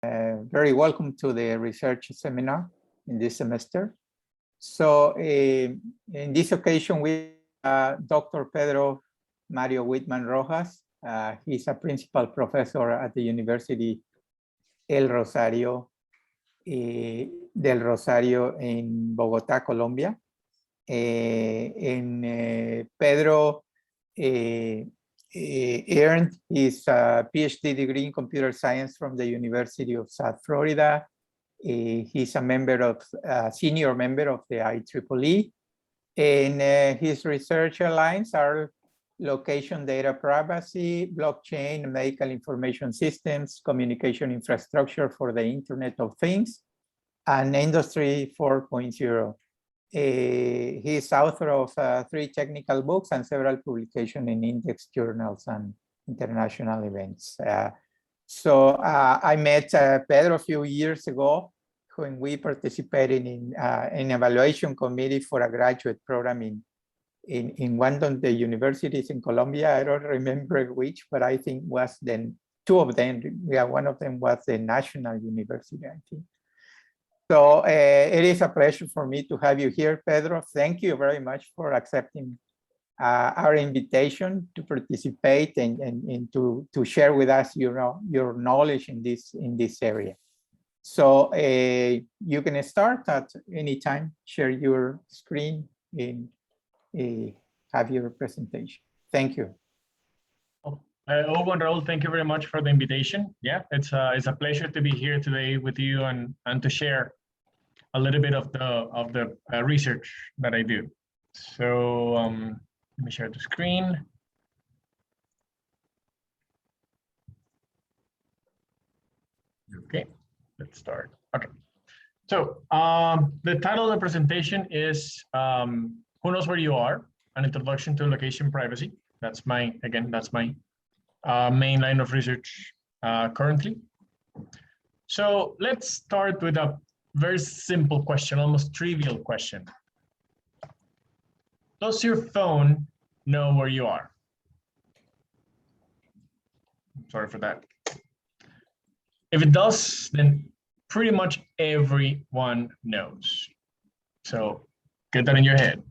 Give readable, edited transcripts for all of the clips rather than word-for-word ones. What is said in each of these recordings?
Very welcome to the research seminar in this semester. So in this occasion, we Dr. Pedro Mario Wightman Rojas. He's a principal professor at the University del Rosario in Bogotá, Colombia. Pedro earned his PhD degree in computer science from the University of South Florida. He's a senior member of the IEEE, and his research lines are location data privacy, blockchain, medical information systems, communication infrastructure for the Internet of Things, and Industry 4.0. He's author of 3 technical books and several publications in index journals and international events. I met Pedro a few years ago when we participated in an evaluation committee for a graduate program in one of the universities in Colombia. I don't remember which, but I think was then 2 of them. Yeah, one of them was the National University, I think. So it is a pleasure for me to have you here, Pedro. Thank you very much for accepting our invitation to participate and to share with us your knowledge in this area. So you can start at any time, share your screen and have your presentation. Thank you. Hugo and Raul, thank you very much for the invitation. Yeah, it's a pleasure to be here today with you and to share a little bit of the research that I do. So let me share the screen. Okay, let's start. Okay, so the title of the presentation is Who Knows Where You Are? An Introduction to Location Privacy. That's my main line of research currently. So let's start with a very simple question, almost trivial question. Does your phone know where you are? Sorry for that. If it does, then pretty much everyone knows. So get that in your head.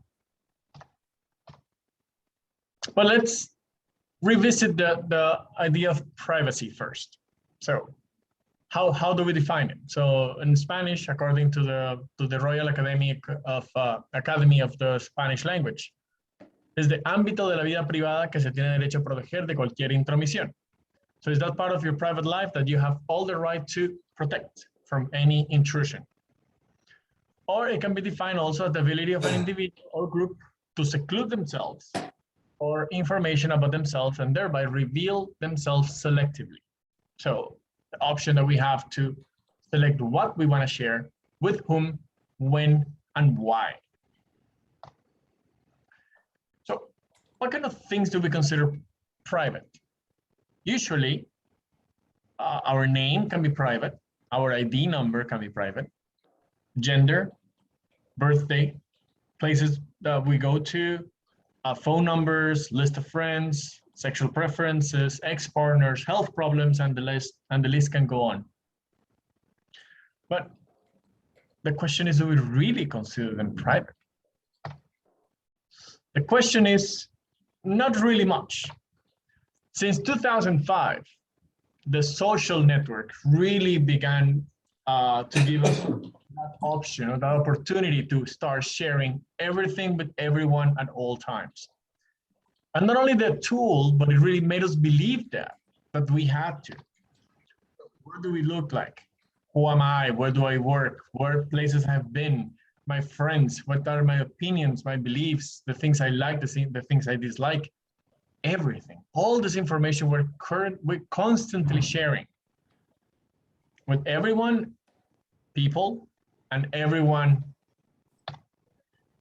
But let's revisit the idea of privacy first. So how do we define it? So in Spanish, according to the Royal Academy of the Spanish Language, es de ámbito de la vida privada que se tiene derecho a proteger de cualquier intromisión. So is that part of your private life that you have all the right to protect from any intrusion? Or it can be defined also as the ability of an individual or group to seclude themselves or information about themselves and thereby reveal themselves selectively. So the option that we have to select what we want to share, with whom, when, and why. So what kind of things do we consider private? Usually, our name can be private, our ID number can be private, gender, birthday, places that we go to, phone numbers, list of friends, sexual preferences, ex-partners, health problems, and the list can go on. But the question is, do we really consider them private? The question is not really much. Since 2005, the social network really began to give us that option or that opportunity to start sharing everything with everyone at all times. And not only the tool, but it really made us believe that we had to. What do we look like? Who am I? Where do I work? Where places I've been? My friends, what are my opinions, my beliefs, the things I like, the things I dislike, everything. All this information we're constantly sharing with everyone, people, and everyone,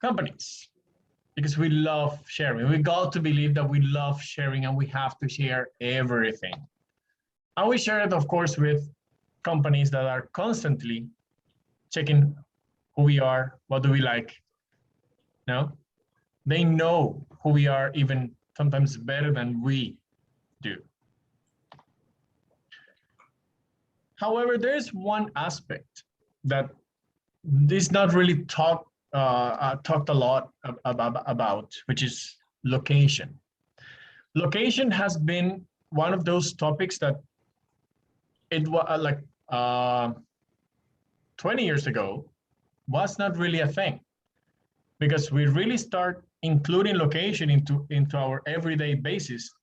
companies. Because we love sharing. We got to believe that we love sharing and we have to share everything. And we share it, of course, with companies that are constantly checking who we are, what do we like. No? They know who we are even sometimes better than we do. However, there's one aspect that is not really talked a lot about, which is location. Location has been one of those topics that it was like 20 years ago was not really a thing, because we really start including location into our everyday basis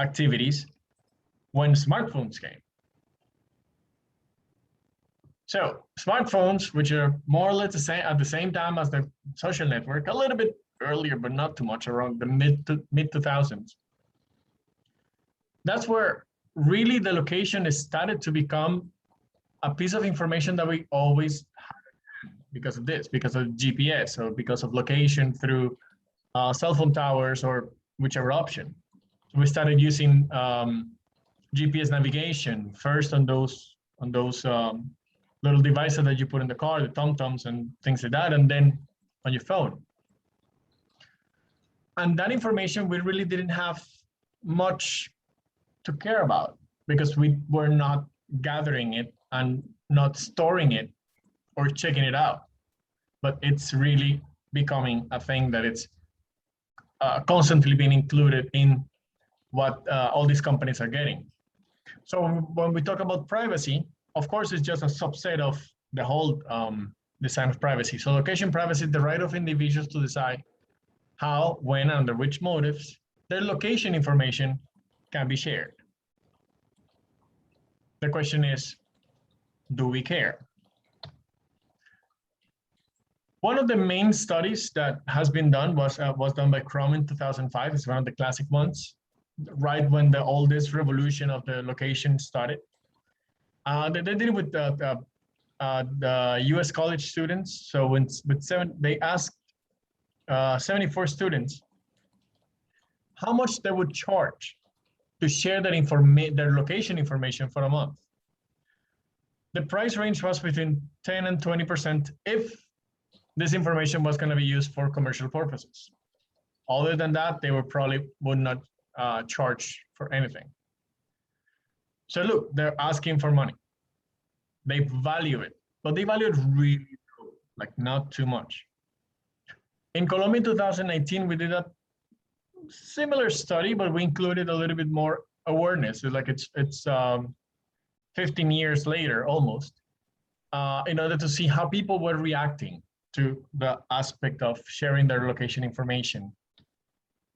activities when smartphones came. So smartphones, which are more or less the same at the same time as the social network, a little bit earlier, but not too much, around the mid 2000s. That's where really the location is started to become a piece of information that we always had because of this, because of GPS, or because of location through cell phone towers, or whichever option. So we started using GPS navigation first on those little devices that you put in the car, the TomToms and things like that, and then on your phone. And that information, we really didn't have much to care about, because we were not gathering it and not storing it or checking it out. But it's really becoming a thing that it's constantly being included in what all these companies are getting. So when we talk about privacy, of course, it's just a subset of the whole design of privacy. So location privacy is the right of individuals to decide how, when, and under which motives their location information can be shared. The question is, do we care? One of the main studies that has been done was done by Chrome in 2005. It's one of the classic ones, right when all this revolution of the location started. They did it with the US college students. So they asked 74 students how much they would charge to share their location information for a month. The price range was between 10 and 20% if this information was going to be used for commercial purposes. Other than that, they would not charge for anything. So look, they're asking for money. They value it, but they value it really low, like not too much. In Colombia in 2019, we did a similar study, but we included a little bit more awareness. It's 15 years later, almost, in order to see how people were reacting to the aspect of sharing their location information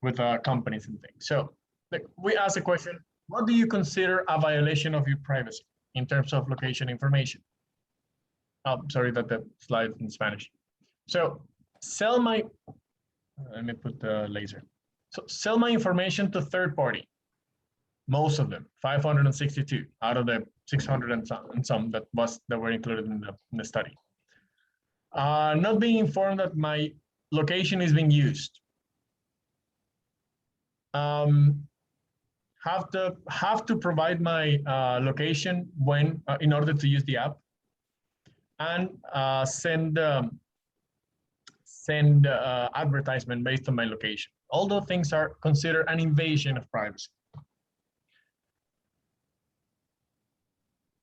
with companies and things. So we asked the question, what do you consider a violation of your privacy in terms of location information? Sorry that the slide in Spanish. So let me put the laser. So sell my information to third party. Most of them, 562 out of the 600 and some that were included in the study. Not being informed that my location is being used. Have to provide my location when in order to use the app, and send advertisement based on my location. All those things are considered an invasion of privacy.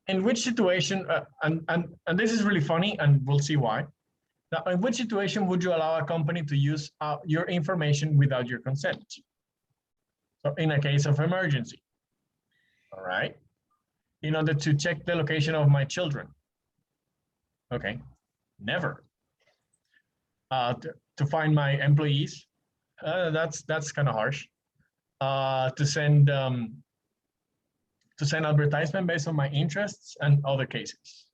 In which situation, and this is really funny, and we'll see why. Now, in which situation would you allow a company to use your information without your consent? So in a case of emergency, all right? In order to check the location of my children. Okay, never. To find my employees, that's kind of harsh. To send advertisement based on my interests and other cases.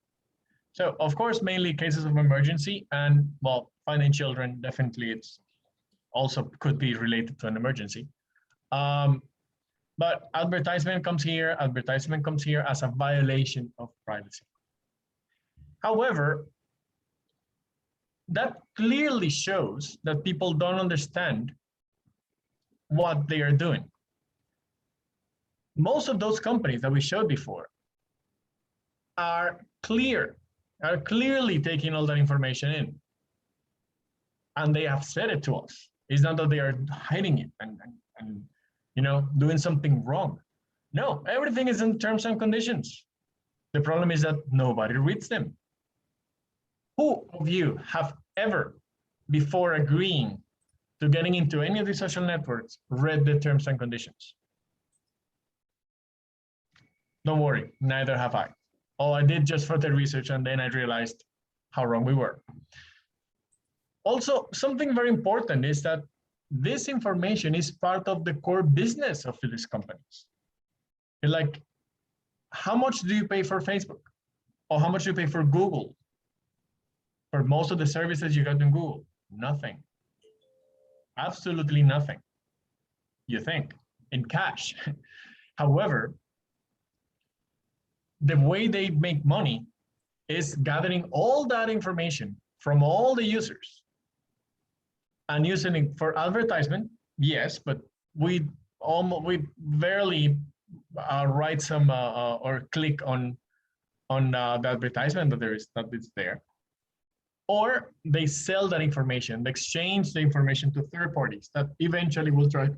So of course, mainly cases of emergency, and well, finding children, definitely it's also could be related to an emergency. But advertisement comes here as a violation of privacy. However, that clearly shows that people don't understand what they are doing. Most of those companies that we showed before are clearly taking all that information in. And they have said it to us. It's not that they are hiding it and doing something wrong. No, everything is in terms and conditions. The problem is that nobody reads them. Who of you have ever, before agreeing to getting into any of these social networks, read the terms and conditions? Don't worry, neither have I. All I did just further research, and then I realized how wrong we were. Also, something very important is that this information is part of the core business of these companies. Like, how much do you pay for Facebook? Or how much do you pay for Google? For most of the services you got in Google? Nothing. Absolutely nothing. You think, in cash. However, the way they make money is gathering all that information from all the users and using it for advertisement. Yes, but we barely write some or click on the advertisement that is there. Or they sell that information, they exchange the information to third parties that eventually will try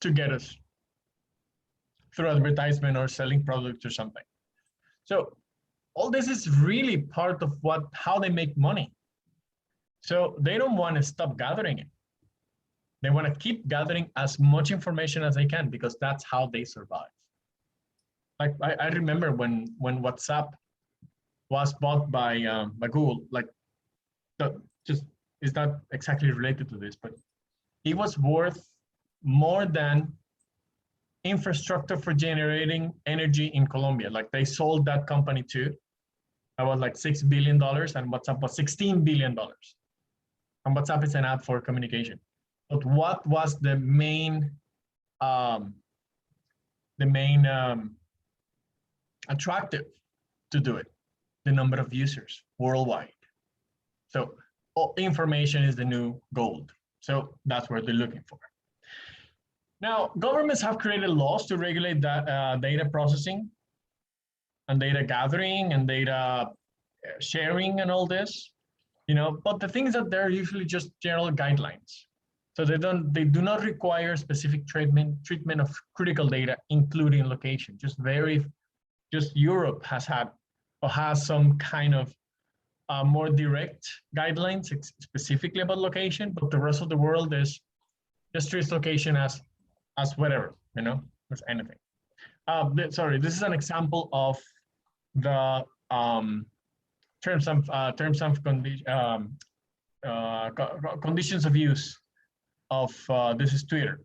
to get us through advertisement or selling products or something. So all this is really part of how they make money. So they don't want to stop gathering it. They want to keep gathering as much information as they can because that's how they survive. Like I remember when WhatsApp was bought by Google, like just is not exactly related to this, but it was worth more than infrastructure for generating energy in Colombia. Like they sold that company too. That was like $6 billion, and WhatsApp was $16 billion. And WhatsApp is an app for communication. But what was the main attractive to do it? The number of users worldwide. So information is the new gold. So that's what they're looking for. Now, governments have created laws to regulate that data processing and data gathering and data sharing and all this, but the thing is that they're usually just general guidelines. So they do not require specific treatment of critical data, including location. Just Europe has some kind of more direct guidelines specifically about location, but the rest of the world is just treats location as whatever, as anything. Sorry, this is an example of the conditions of use of this is Twitter.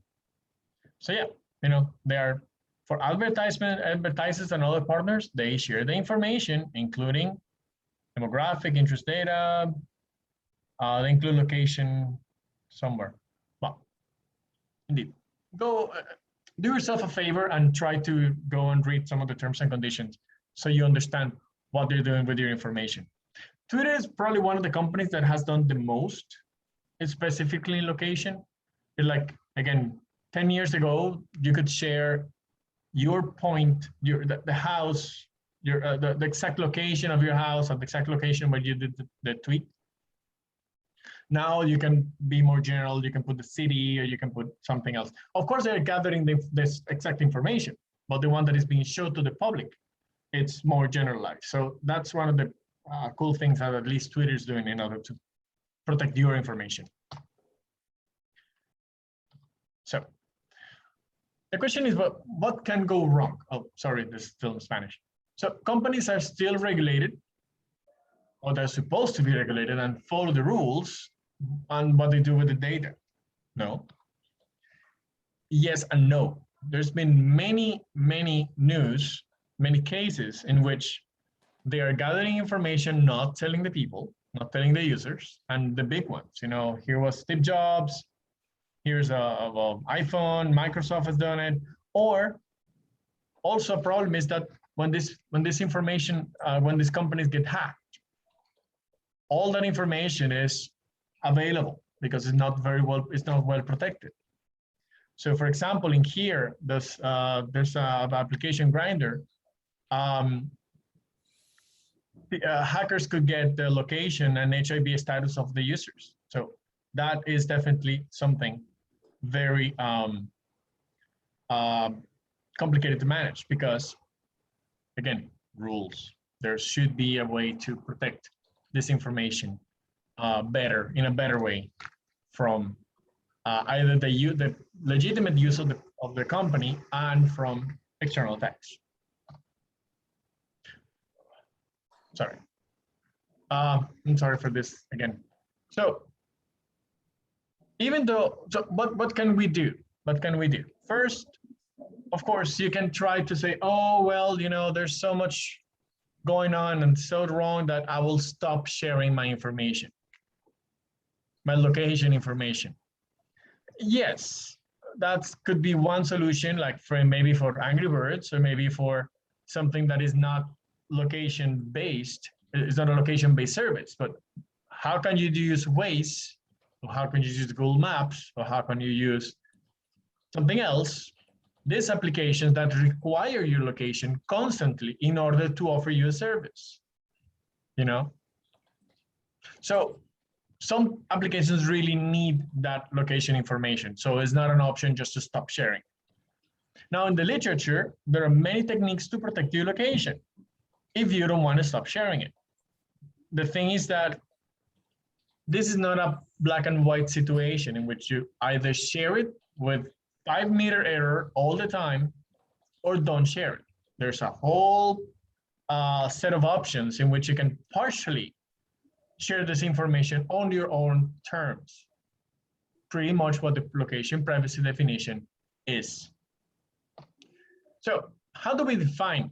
So yeah, they are for advertisers and other partners. They share the information, including demographic, interest data. They include location somewhere. Well, indeed, go do yourself a favor and try to go and read some of the terms and conditions so you understand what they're doing with your information. Twitter is probably one of the companies that has done the most, specifically in location. Like, again, 10 years ago, you could share your point, the house, the exact location of your house and the exact location where you did the tweet. Now you can be more general. You can put the city or you can put something else. Of course, they're gathering this exact information, but the one that is being shown to the public, it's more generalized. So that's one of the cool things that at least Twitter is doing in order to protect your information. So the question is, what can go wrong? Oh, sorry, this is still in Spanish. So companies are still regulated, or they're supposed to be regulated and follow the rules on what they do with the data. No. Yes and no. There's been many cases in which they are gathering information, not telling the people, not telling the users, and the big ones. Here was Steve Jobs. Here's a iPhone. Microsoft has done it. Or also a problem is that when this information, when these companies get hacked, all that information is available because it's not well protected. So, for example, in here, there's an application Grinder. Hackers could get the location and HIV status of the users. So that is definitely something very complicated to manage because, again, rules. There should be a way to protect this information in a better way from either the legitimate use of the company and from external attacks. Sorry. I'm sorry for this again. So even though, so what can we do? What can we do? First, of course, you can try to say, oh, well, you know, there's so much going on and so wrong that I will stop sharing my information, my location information. Yes, that could be one solution, like for maybe for Angry Birds, or maybe for something that is not location-based. It's not a location-based service, but how can you use Waze, or how can you use Google Maps, or how can you use something else? These applications that require your location constantly in order to offer you a service, you know? So some applications really need that location information. So it's not an option just to stop sharing. Now in the literature, there are many techniques to protect your location if you don't want to stop sharing it. The thing is that this is not a black and white situation in which you either share it with 5-meter error all the time or don't share it. There's a whole set of options in which you can partially share this information on your own terms. Pretty much what the location privacy definition is. So how do we define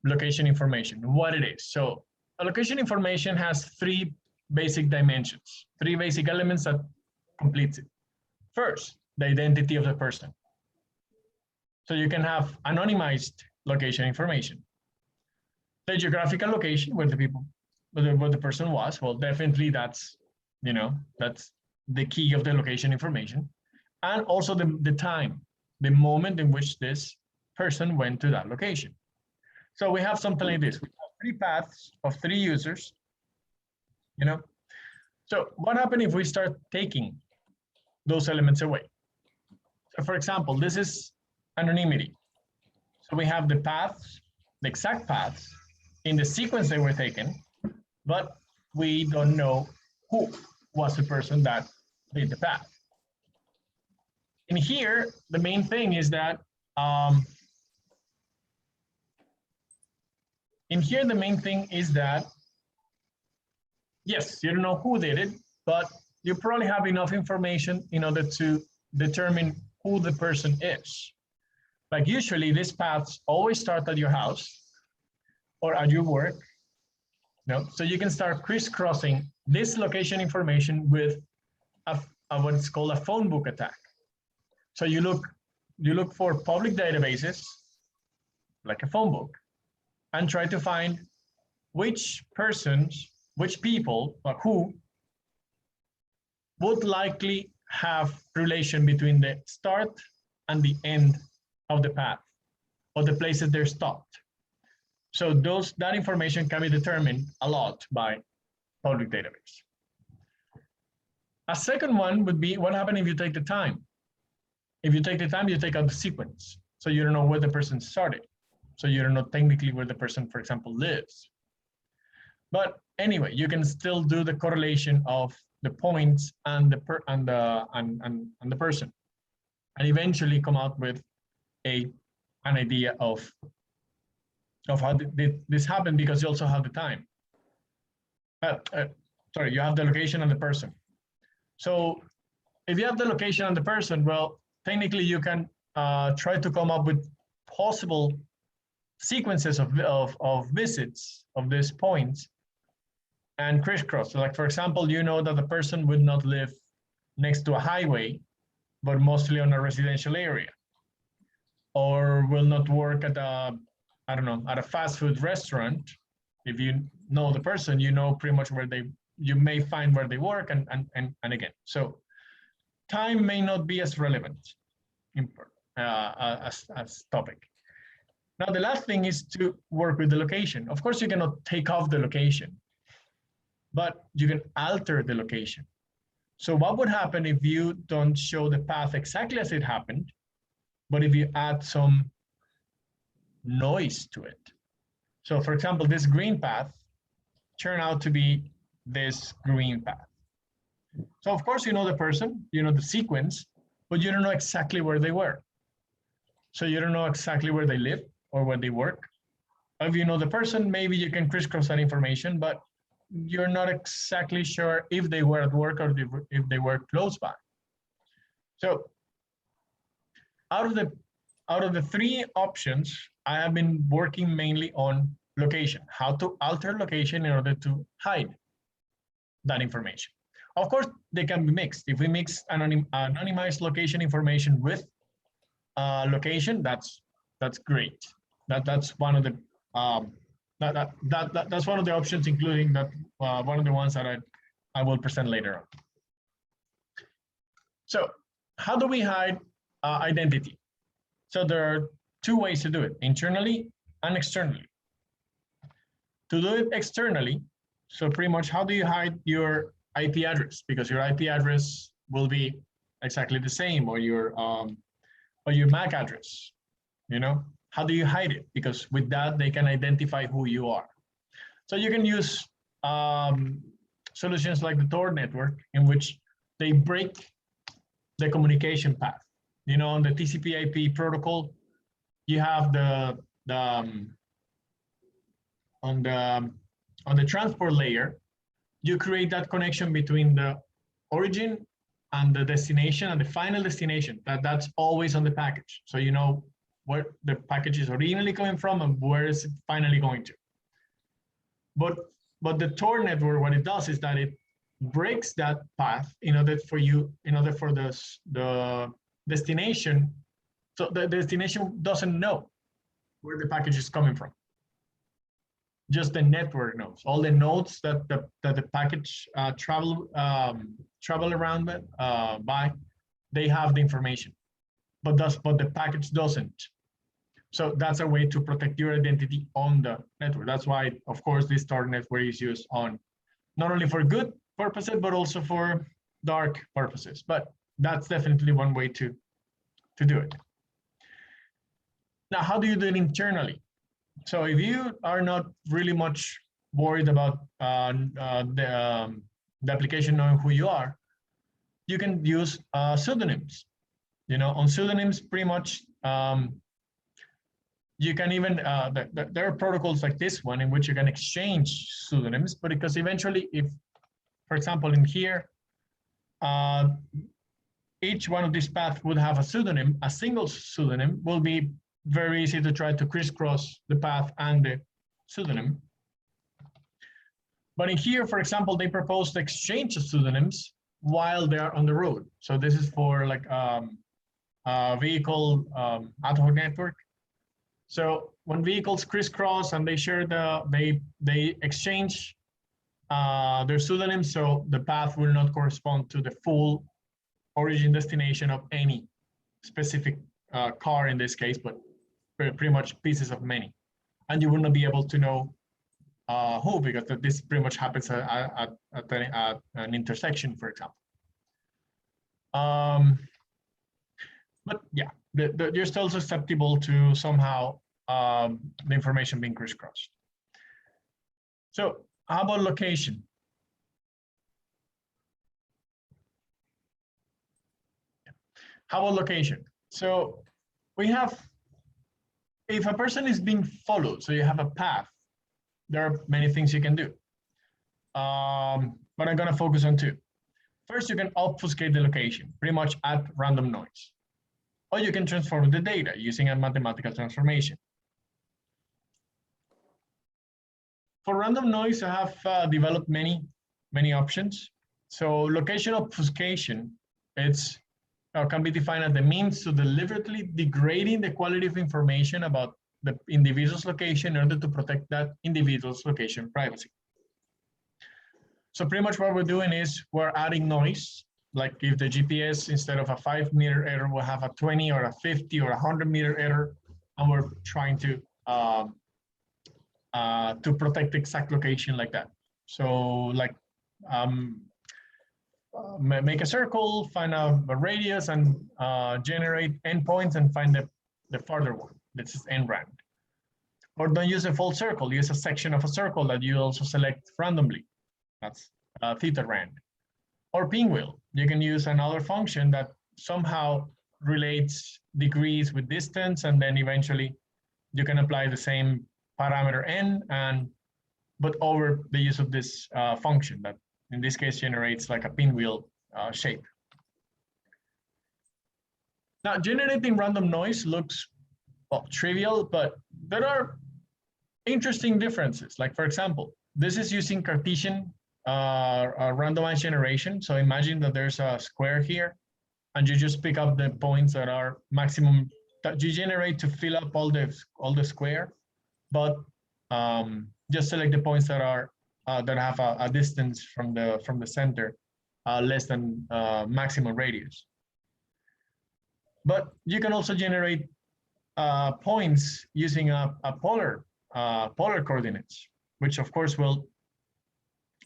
location information, what it is? So a location information has 3 basic dimensions, 3 basic elements that completes it. First, the identity of the person. So you can have anonymized location information. The geographical location where the person was, well, definitely that's, you know, that's the key of the location information. And also the time, the moment in which this person went to that location. So we have something like this. We have 3 paths of 3 users, you know. So what happens if we start taking those elements away? So for example, this is anonymity. So we have the paths, the exact paths in the sequence they were taken, but we don't know who was the person that did the path. And here, the main thing is that yes, you don't know who did it, but you probably have enough information in order to determine who the person is. Like usually these paths always start at your house or at your work. No? So you can start crisscrossing this location information with what is called a phonebook attack. So you look for public databases, like a phone book, and try to find which persons, which people, or who would likely have relation between the start and the end of the path, or the places they're stopped. So that information can be determined a lot by public database. A second one would be what happens if you take the time. If you take the time, you take out the sequence. So you don't know where the person started. So you don't know technically where the person, for example, lives. But anyway, you can still do the correlation of the points and the person, and eventually come out with an idea of how this happened, because you also have the time. Sorry, you have the location and the person. So if you have the location and the person, well, technically you can try to come up with possible sequences of visits of these points and crisscross. So like, for example, you know that the person would not live next to a highway, but mostly on a residential area, or will not work at at a fast food restaurant. If you know the person, you know pretty much you may find where they work, and again. So time may not be as relevant as topic. Now, the last thing is to work with the location. Of course, you cannot take off the location, but you can alter the location. So what would happen if you don't show the path exactly as it happened, but if you add some noise to it? So for example, this green path turned out to be this green path. So of course, you know the person, you know the sequence, but you don't know exactly where they were. So you don't know exactly where they live or where they work. If you know the person, maybe you can crisscross that information, but you're not exactly sure if they were at work or if they were close by. So out of the three options, I have been working mainly on location, how to alter location in order to hide that information. Of course, they can be mixed. If we mix anonymized location information with location, that's great. That's one of the that's one of the options, including that one of the ones that I will present later on. So how do we hide identity? So there are two ways to do it, internally and externally. To do it externally, so pretty much how do you hide your IP address? Because your IP address will be exactly the same, or your MAC address, you know? How do you hide it? Because with that, they can identify who you are. So you can use solutions like the Tor network, in which they break the communication path. You know, on the TCP/IP protocol, you have on the transport layer, you create that connection between the origin and the destination and the final destination. That's always on the package. So you know where the package is originally coming from and where is it finally going to. But the Tor network, what it does is that it breaks that path in order for the destination. So the destination doesn't know where the package is coming from. Just the network knows. All the nodes that the package travel around by, they have the information, but the package doesn't. So that's a way to protect your identity on the network. That's why, of course, this Tor network is used on not only for good purposes, but also for dark purposes. But that's definitely one way to do it. Now, how do you do it internally? So if you are not really much worried about the application knowing who you are, you can use pseudonyms. You know, on pseudonyms, pretty much, you can even, there are protocols like this one in which you can exchange pseudonyms, but because eventually if, for example, in here, each one of these paths would have a pseudonym, a single pseudonym will be very easy to try to crisscross the path and the pseudonym. But in here, for example, they propose to exchange the pseudonyms while they are on the road. So this is for like a vehicle ad hoc network. So when vehicles crisscross and they share they exchange their pseudonyms, so the path will not correspond to the full origin destination of any specific car in this case, but pretty much pieces of many. And you will not be able to know who, because this pretty much happens at an intersection, for example. But yeah, you're still susceptible to somehow the information being crisscrossed. So how about location? How about location? So we have, if a person is being followed, so you have a path, there are many things you can do. But I'm gonna focus on two. First, you can obfuscate the location, pretty much add random noise. Or you can transform the data using a mathematical transformation. For random noise, I have developed many options. So location obfuscation, it's can be defined as the means to deliberately degrading the quality of information about the individual's location in order to protect that individual's location privacy. So pretty much what we're doing is we're adding noise. Like if the GPS, instead of a 5-meter error, will have a 20 or a 50 or 100-meter error, and we're trying to protect the exact location like that. So like make a circle, find a radius, and generate endpoints and find the farther one. This is NRAND. Or don't use a full circle, use a section of a circle that you also select randomly. That's theta rand. Or pinwheel, you can use another function that somehow relates degrees with distance, and then eventually you can apply the same parameter n, but over the use of this function that in this case generates like a pinwheel shape. Now, generating random noise looks, well, trivial, but there are interesting differences. Like, for example, this is using Cartesian randomized generation. So imagine that there's a square here, and you just pick up the points that are maximum that you generate to fill up all the square, but just select the points that are that have a distance from the center less than maximum radius. But you can also generate points using a polar coordinates, which of course will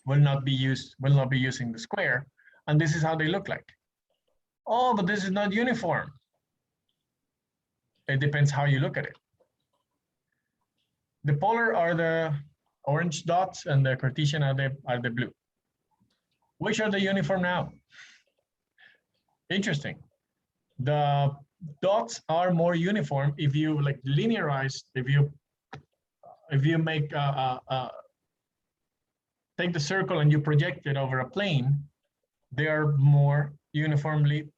not be using the square, and this is how they look like. Oh, but this is not uniform. It depends how you look at it. The polar are the orange dots, and the Cartesian are the blue. Which are the uniform now? Interesting. The dots are more uniform if you like linearize. If you make take the circle and you project it over a plane, they are more uniformly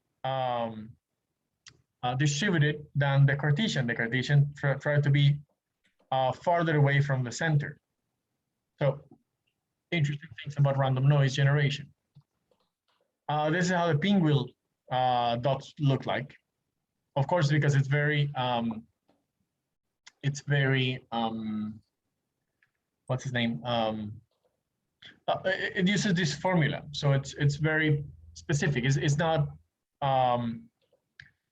distributed than the Cartesian. The Cartesian try to be farther away from the center. So interesting things about random noise generation. This is how the pinwheel dots look like. Of course, because it's very what's his name? It uses this formula, so it's very specific. It's not.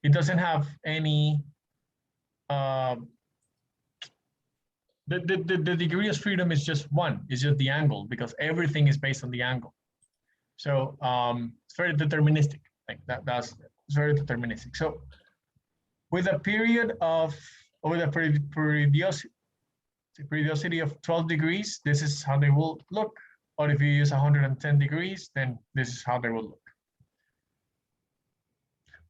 It doesn't have any. The degree of freedom is just one. It's just the angle, because everything is based on the angle. So it's very deterministic. Like that's very deterministic. So with a period of, or with a periodicity of 12 degrees, this is how they will look. Or if you use 110 degrees, then this is how they will look.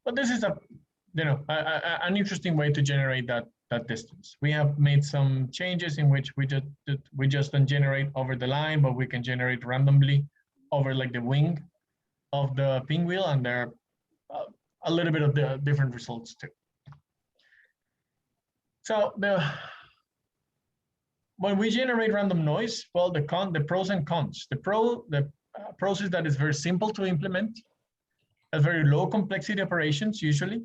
But this is an interesting way to generate that distance. We have made some changes in which we just don't generate over the line, but we can generate randomly over like the wing of the pinwheel, and there are a little bit of the different results too. So when we generate random noise, well, the pros and cons. The pros is that it's very simple to implement, has very low complexity operations usually,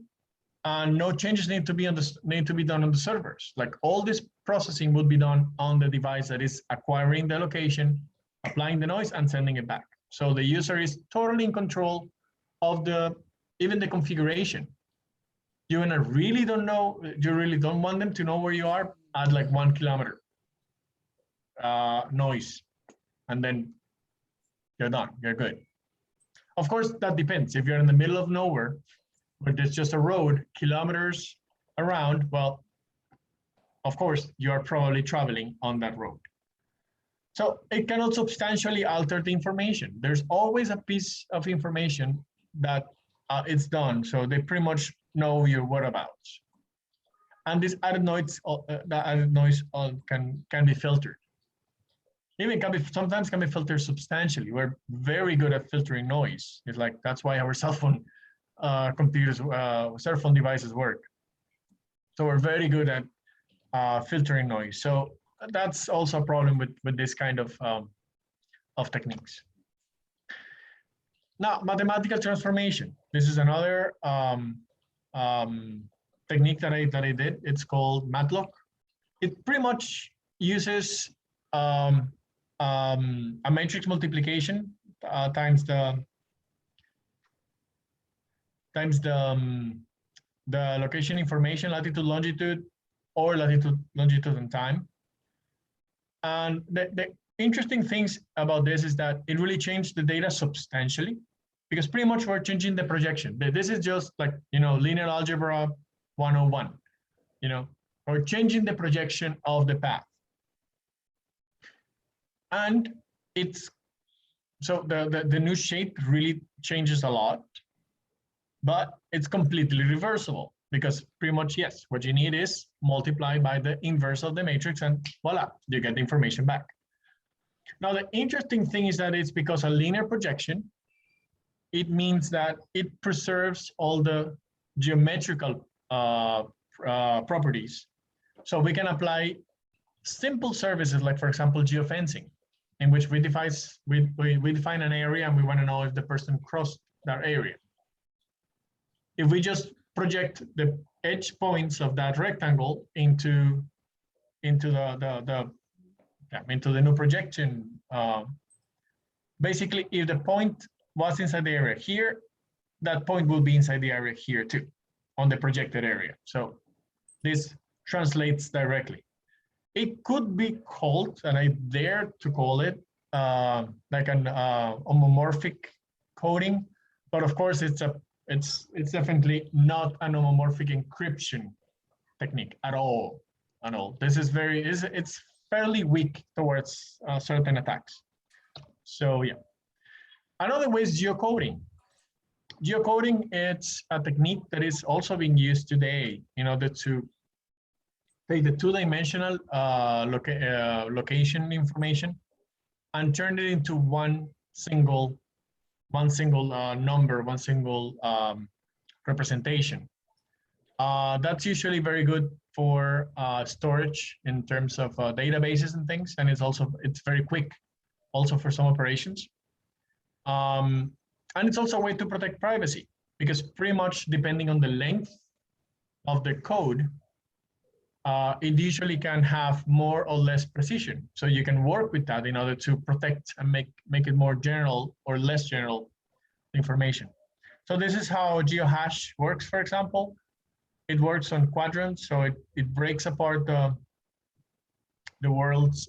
and no changes need to be done on the servers. Like all this processing would be done on the device that is acquiring the location, applying the noise, and sending it back. So the user is totally in control of even the configuration. You really don't know, you really don't want them to know where you are at like 1 kilometer noise, and then you're done, you're good. Of course, that depends. If you're in the middle of nowhere, where there's just a road kilometers around, well, of course, you are probably traveling on that road. So it cannot substantially alter the information. There's always a piece of information that it's done, so they pretty much know your whereabouts. And this added noise, can be filtered. Even sometimes can be filtered substantially. We're very good at filtering noise. It's like that's why our cell phone cell phone devices work. So we're very good at filtering noise. So that's also a problem with this kind of techniques. Now, mathematical transformation. This is another technique that I did. It's called Matlock. It pretty much uses a matrix multiplication times the location information, latitude, longitude, or latitude, longitude, and time. And the interesting things about this is that it really changed the data substantially, because pretty much we're changing the projection. This is just like, linear algebra 101. or changing the projection of the path. And it's, so the new shape really changes a lot, but it's completely reversible because pretty much, yes, what you need is multiply by the inverse of the matrix and voila, you get the information back. Now, the interesting thing is that it's because a linear projection, it means that it preserves all the geometrical properties. So we can apply simple services like, for example, geofencing, in which we define an area and we want to know if the person crossed that area. If we just project the edge points of that rectangle into the new projection, basically, if the point was inside the area here, that point will be inside the area here too, on the projected area. So this translates directly. It could be called, and I dare to call it, like an homomorphic coding, but of course it's definitely not an homomorphic encryption technique at all. This is it's fairly weak towards certain attacks. So yeah. Another way is geocoding. Geocoding, it's a technique that is also being used today in order to take the two-dimensional location information and turn it into one single number, one single representation. That's usually very good for storage in terms of databases and things, and it's very quick also for some operations. And it's also a way to protect privacy, because pretty much depending on the length of the code, it usually can have more or less precision. So you can work with that in order to protect and make it more general or less general information. So this is how Geohash works, for example. It works on quadrants, so it breaks apart the world's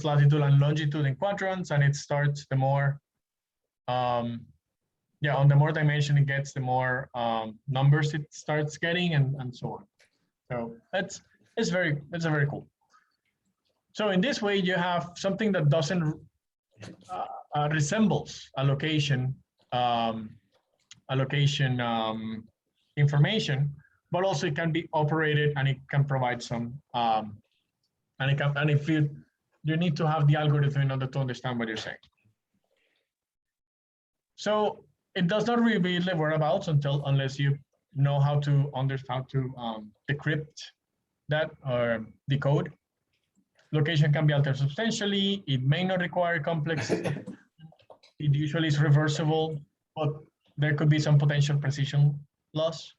latitude and longitude in quadrants, and it starts the more on the more dimension it gets, the more numbers it starts getting, and so on. So it's very cool. So in this way, you have something that doesn't resembles a location information, but also it can be operated and it can provide some and if you need to have the algorithm in order to understand what you're saying. So it does not reveal the whereabouts unless you know how to decrypt that or decode. Location can be altered substantially. It may not require complex. It usually is reversible, but there could be some potential precision loss.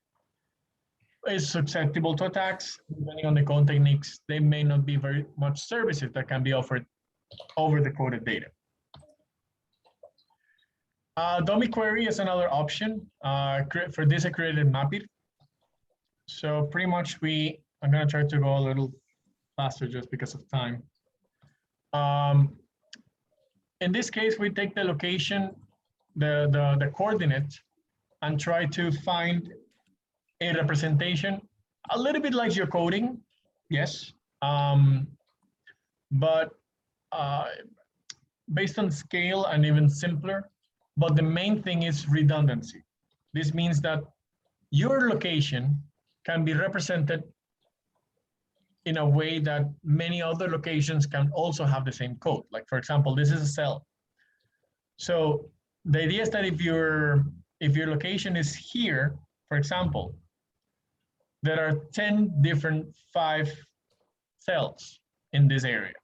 Is susceptible to attacks. Depending on the code techniques, they may not be very much services that can be offered over the coded data. Dummy query is another option. For this, I created Mapir. So pretty much I'm gonna try to go a little faster just because of time. In this case, we take the location, the coordinate, and try to find a representation, a little bit like Geocoding, yes, but based on scale and even simpler. But the main thing is redundancy. This means that your location can be represented in a way that many other locations can also have the same code. Like, for example, this is a cell. So the idea is that if your location is here, for example, there are 10 different 5 cells in this area.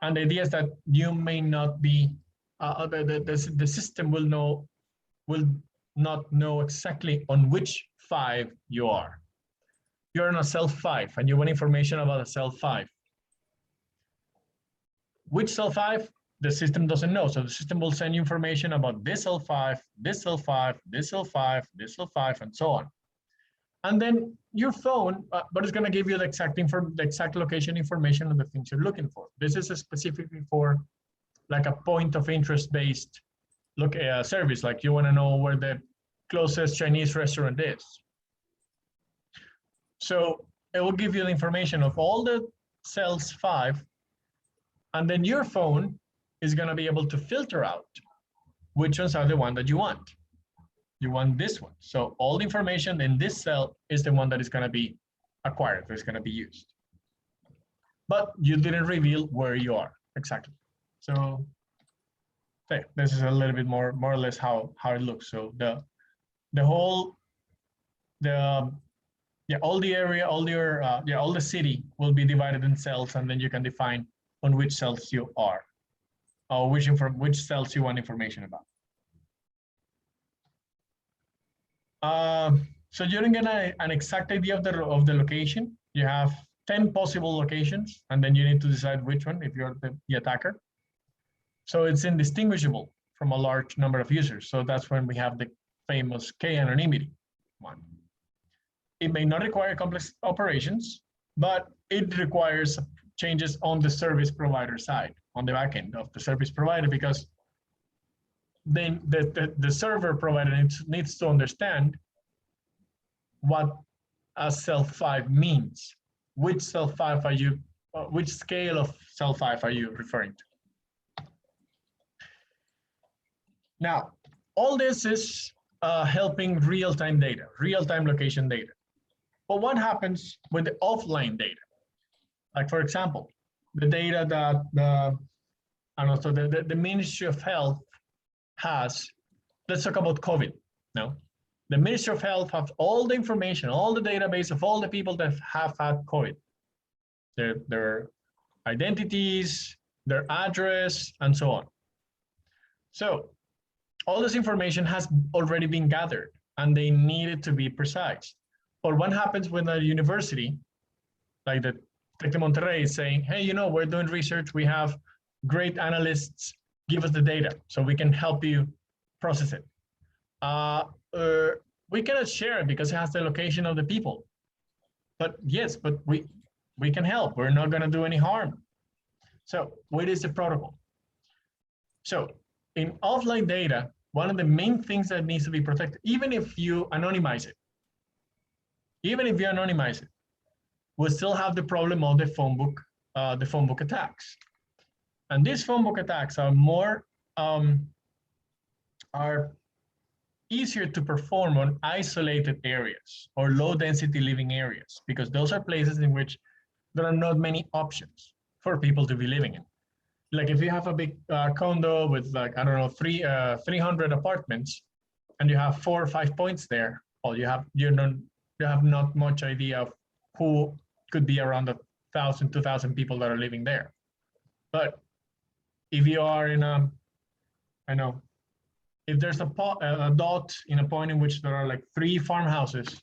And the idea is that you may not be, the system will not know exactly on which 5 you are. You're in a cell 5 and you want information about a cell 5. Which cell 5? The system doesn't know. So the system will send you information about this cell 5, this cell 5, this cell 5, this cell 5, and so on. And then your phone, but it's going to give you the exact location information of the things you're looking for. This is specifically for like a point of interest based service. Like you want to know where the closest Chinese restaurant is. So it will give you the information of all the cells 5, and then your phone is going to be able to filter out which ones are the one that you want. You want this one. So all the information in this cell is the one that is going to be acquired, that's going to be used. But you didn't reveal where you are exactly. So okay, this is a little bit more or less how it looks. So all the area, all the city will be divided in cells, and then you can define on which cells you are, or which cells you want information about. So you don't get an exact idea of the location. You have 10 possible locations, and then you need to decide which one if you're the attacker. So it's indistinguishable from a large number of users. So that's when we have the famous K anonymity one. It may not require complex operations, but it requires changes on the service provider side, on the back end of the service provider, because then the server provider needs to understand what a cell 5 means. Which cell 5 are you, which scale of cell 5 are you referring to? Now, all this is helping real-time data, real-time location data. But what happens with the offline data? Like, for example, the data that the Ministry of Health has. Let's talk about COVID now. The Ministry of Health has all the information, all the database of all the people that have had COVID, their identities, their address, and so on. So all this information has already been gathered, and they need it to be precise. But what happens when a university, like the Tec de Monterrey, is saying, hey, we're doing research, we have great analysts, give us the data so we can help you process it. We cannot share it because it has the location of the people. But yes, but we can help. We're not going to do any harm. So what is the protocol? So in offline data, one of the main things that needs to be protected, even if you anonymize it, we'll still have the problem of the phonebook attacks. And these phonebook attacks are are easier to perform on isolated areas or low density living areas, because those are places in which there are not many options for people to be living in. Like if you have a big condo with 300 apartments, and you have 4 or 5 points there, well, you have not much idea of who could be around 1,000, 2,000 people that are living there. But if you are in if there's a dot in a point in which there are like 3 farmhouses,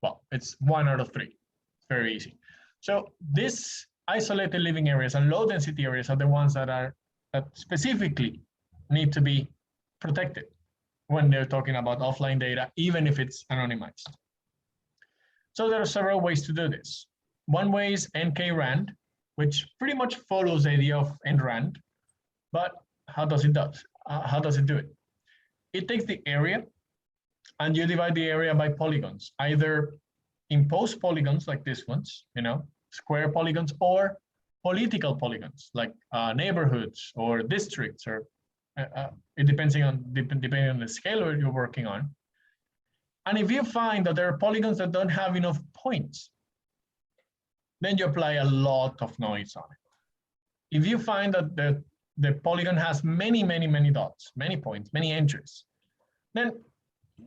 well, it's 1 out of 3. It's very easy. So these isolated living areas and low density areas are the ones that specifically need to be protected when they're talking about offline data, even if it's anonymized. So there are several ways to do this. One way is NK-RAND, which pretty much follows the idea of NRAND, but how does it do it? It takes the area and you divide the area by polygons, either imposed polygons like these ones, square polygons, or political polygons like neighborhoods or districts, or depending on the scale you're working on. And if you find that there are polygons that don't have enough points, then you apply a lot of noise on it. If you find that the polygon has many dots, many points, many entries, then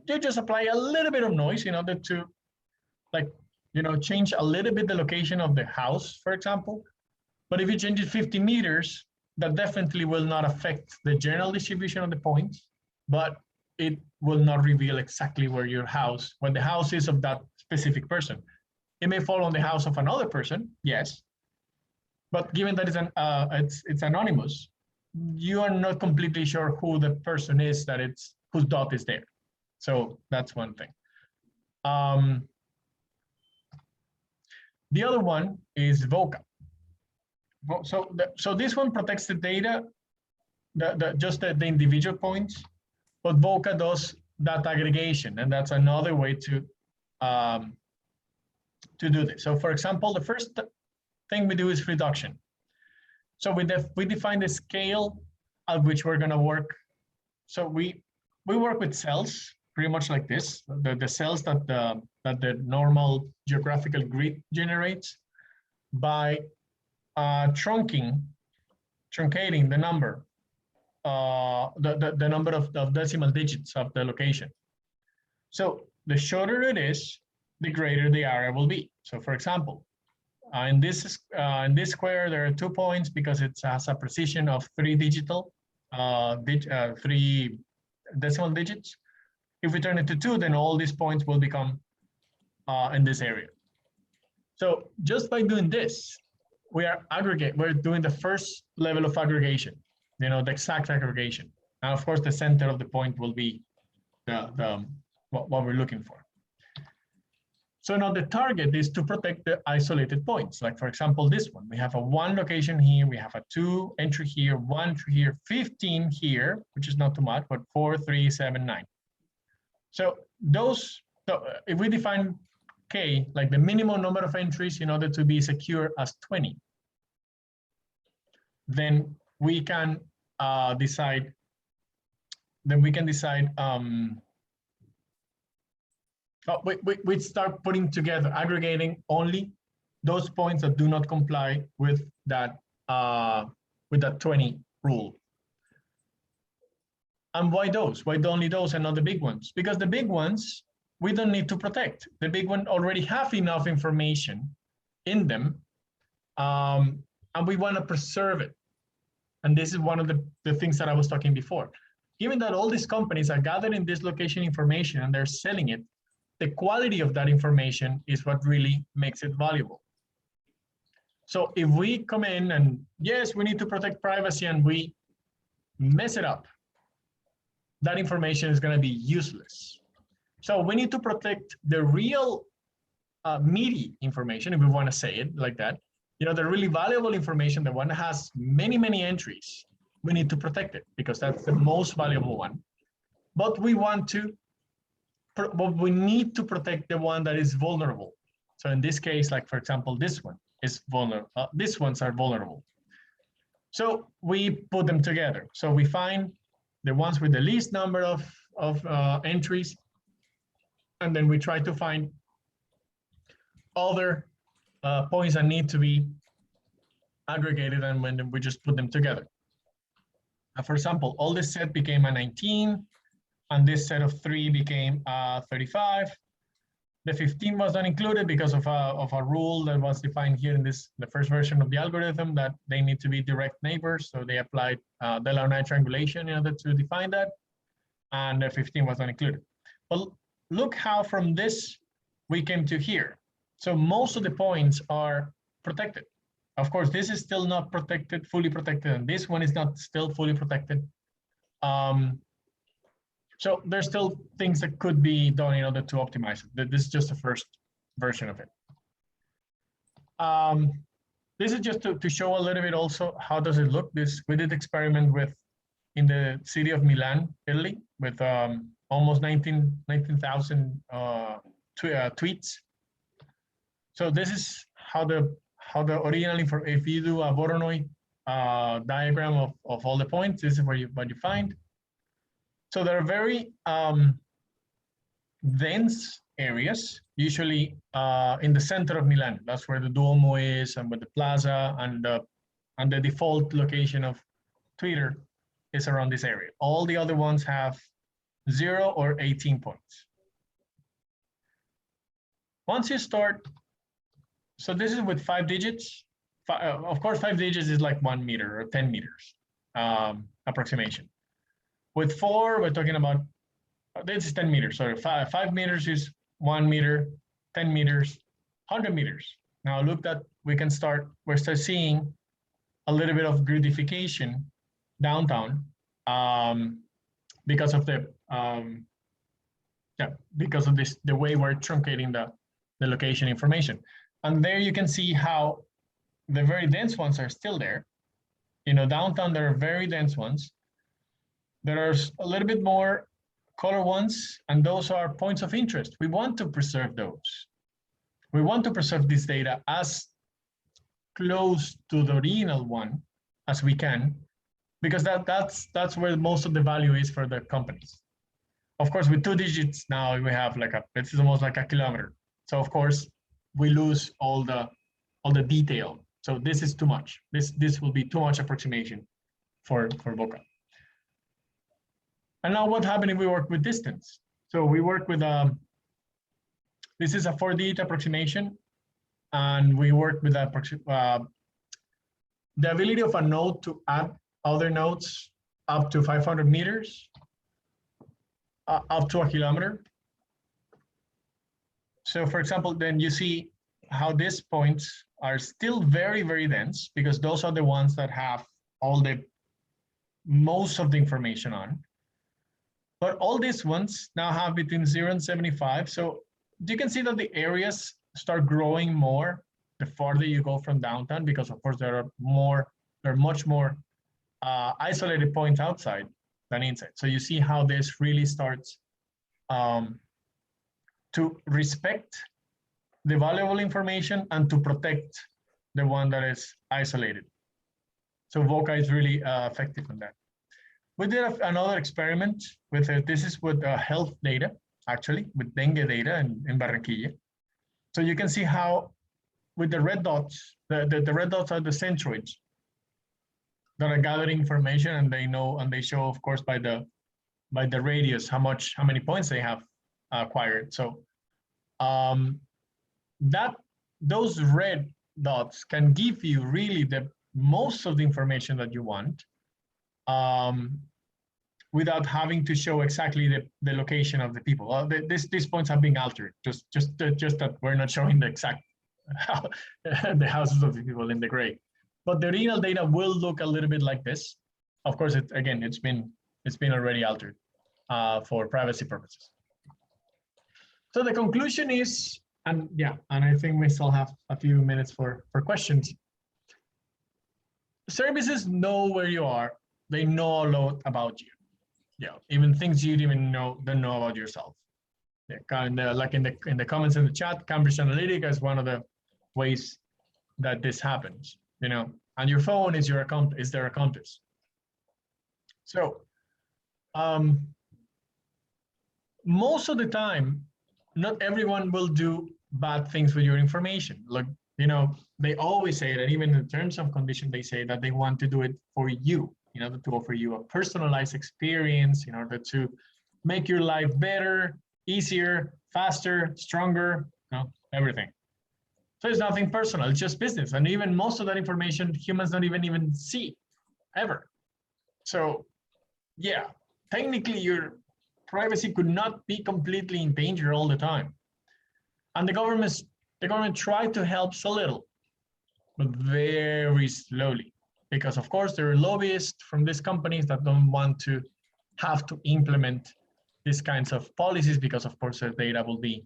you just apply a little bit of noise in order to, change a little bit the location of the house, for example. But if you change it 50 meters, that definitely will not affect the general distribution of the points, but it will not reveal exactly where the house is of that specific person. It may fall on the house of another person, yes, but given that it's anonymous, you are not completely sure who the person is whose dot is there. So that's one thing. The other one is VOCA. So this one protects the data, just the individual points, but VOCA does that aggregation, and that's another way to to do this. So for example, the first thing we do is reduction. So we define the scale at which we're going to work. So we work with cells pretty much like this, the cells that the normal geographical grid generates by truncating the number, the number of decimal digits of the location. So the shorter it is, the greater the area will be. So for example, in this square, there are 2 points because it has a precision of 3 decimal digits. If we turn it to 2, then all these points will become in this area. So just by doing this, we're doing the first level of aggregation, the exact aggregation. And of course, the center of the point will be what we're looking for. So now the target is to protect the isolated points. Like for example, this one, we have a 1 location here, we have a 2 entry here, 1 entry here, 15 here, which is not too much, but 4, 3, 7, 9. So if we define K, like the minimum number of entries in order to be secure as 20, then we can decide, we start putting together, aggregating only those points that do not comply with that 20 rule. And why those? Why only those and not the big ones? Because the big ones, we don't need to protect. The big ones already have enough information in them, and we want to preserve it. And this is one of the things that I was talking before. Given that all these companies are gathering this location information and they're selling it, the quality of that information is what really makes it valuable. So if we come in and, yes, we need to protect privacy and we mess it up, that information is going to be useless. So we need to protect the real meaty information, if we want to say it like that. The really valuable information, the one that has many, many entries, we need to protect it because that's the most valuable one. But we need to protect the one that is vulnerable. So in this case, like for example, this one is vulnerable. These ones are vulnerable. So we put them together. So we find the ones with the least number of entries, and then we try to find other points that need to be aggregated, and when we just put them together. For example, all this set became a 19, and this set of 3 became 35. The 15 was not included because of a rule that was defined here in the first version of the algorithm, that they need to be direct neighbors. So they applied Delaunay triangulation in order to define that, and the 15 was not included. But look how from this we came to here. So most of the points are protected. Of course, this is still not protected, fully protected, and this one is not still fully protected. So there's still things that could be done in order to optimize it. This is just the first version of it. This is just to show a little bit also how does it look. We did experiment in the city of Milan, Italy, with almost 19,000 tweets. So this is how the originally, if you do a Voronoi diagram of all the points, this is what you find. So there are very dense areas, usually in the center of Milan. That's where the Duomo is, and where the plaza, and the default location of Twitter is around this area. All the other ones have 0 or 18 points. Once you start, so this is with 5 digits. Of course, 5 digits is like 1 meter or 10 meters approximation. With 4, we're talking about, this is 10 meters. So 5 meters is 1 meter, 10 meters, 100 meters. Now look that we're start seeing a little bit of gridification downtown because of the way we're truncating the location information. And there you can see how the very dense ones are still there. Downtown there are very dense ones. There are a little bit more color ones, and those are points of interest. We want to preserve those. We want to preserve this data as close to the original one as we can, because that's where most of the value is for the companies. Of course, with 2 digits now we have like this is almost like a kilometer. So of course we lose all the detail. So this is too much. This will be too much approximation for VOCA. And now what happens if we work with distance? So we work with this is a 4-digit approximation, and we work with the ability of a node to add other nodes up to 500 meters, up to 1 kilometer. So for example, then you see how these points are still very, very dense, because those are the ones that have most of the information on. But all these ones now have between 0 and 75. So you can see that the areas start growing more the farther you go from downtown, because of course there are much more isolated points outside than inside. So you see how this really starts to respect the valuable information and to protect the one that is isolated. So VOCA is really effective on that. We did another experiment with this is with health data, actually, with dengue data in Barranquilla. So you can see how with the red dots, the red dots are the centroids that are gathering information, and they know, and they show, of course, by the radius how many points they have acquired. So those red dots can give you really most of the information that you want, without having to show exactly the location of the people. These points have been altered, just that we're not showing the exact the houses of the people in the gray. But the original data will look a little bit like this. Of course, it's been already altered for privacy purposes. So the conclusion is, and I think we still have a few minutes for questions. Services know where you are. They know a lot about you. Yeah, even things you don't know about yourself. Yeah, like in the comments in the chat, Cambridge Analytica is one of the ways that this happens. And your phone is their accomplice. So most of the time, not everyone will do bad things with your information. Like, they always say that, even in terms of condition, they say that they want to do it for you, in order to offer you a personalized experience, in order to make your life better, easier, faster, stronger, everything. So it's nothing personal, it's just business. And even most of that information, humans don't even see, ever. So yeah, technically your privacy could not be completely in danger all the time. And the government tried to help a little, but very slowly. Because of course there are lobbyists from these companies that don't want to have to implement these kinds of policies, because of course the data will be,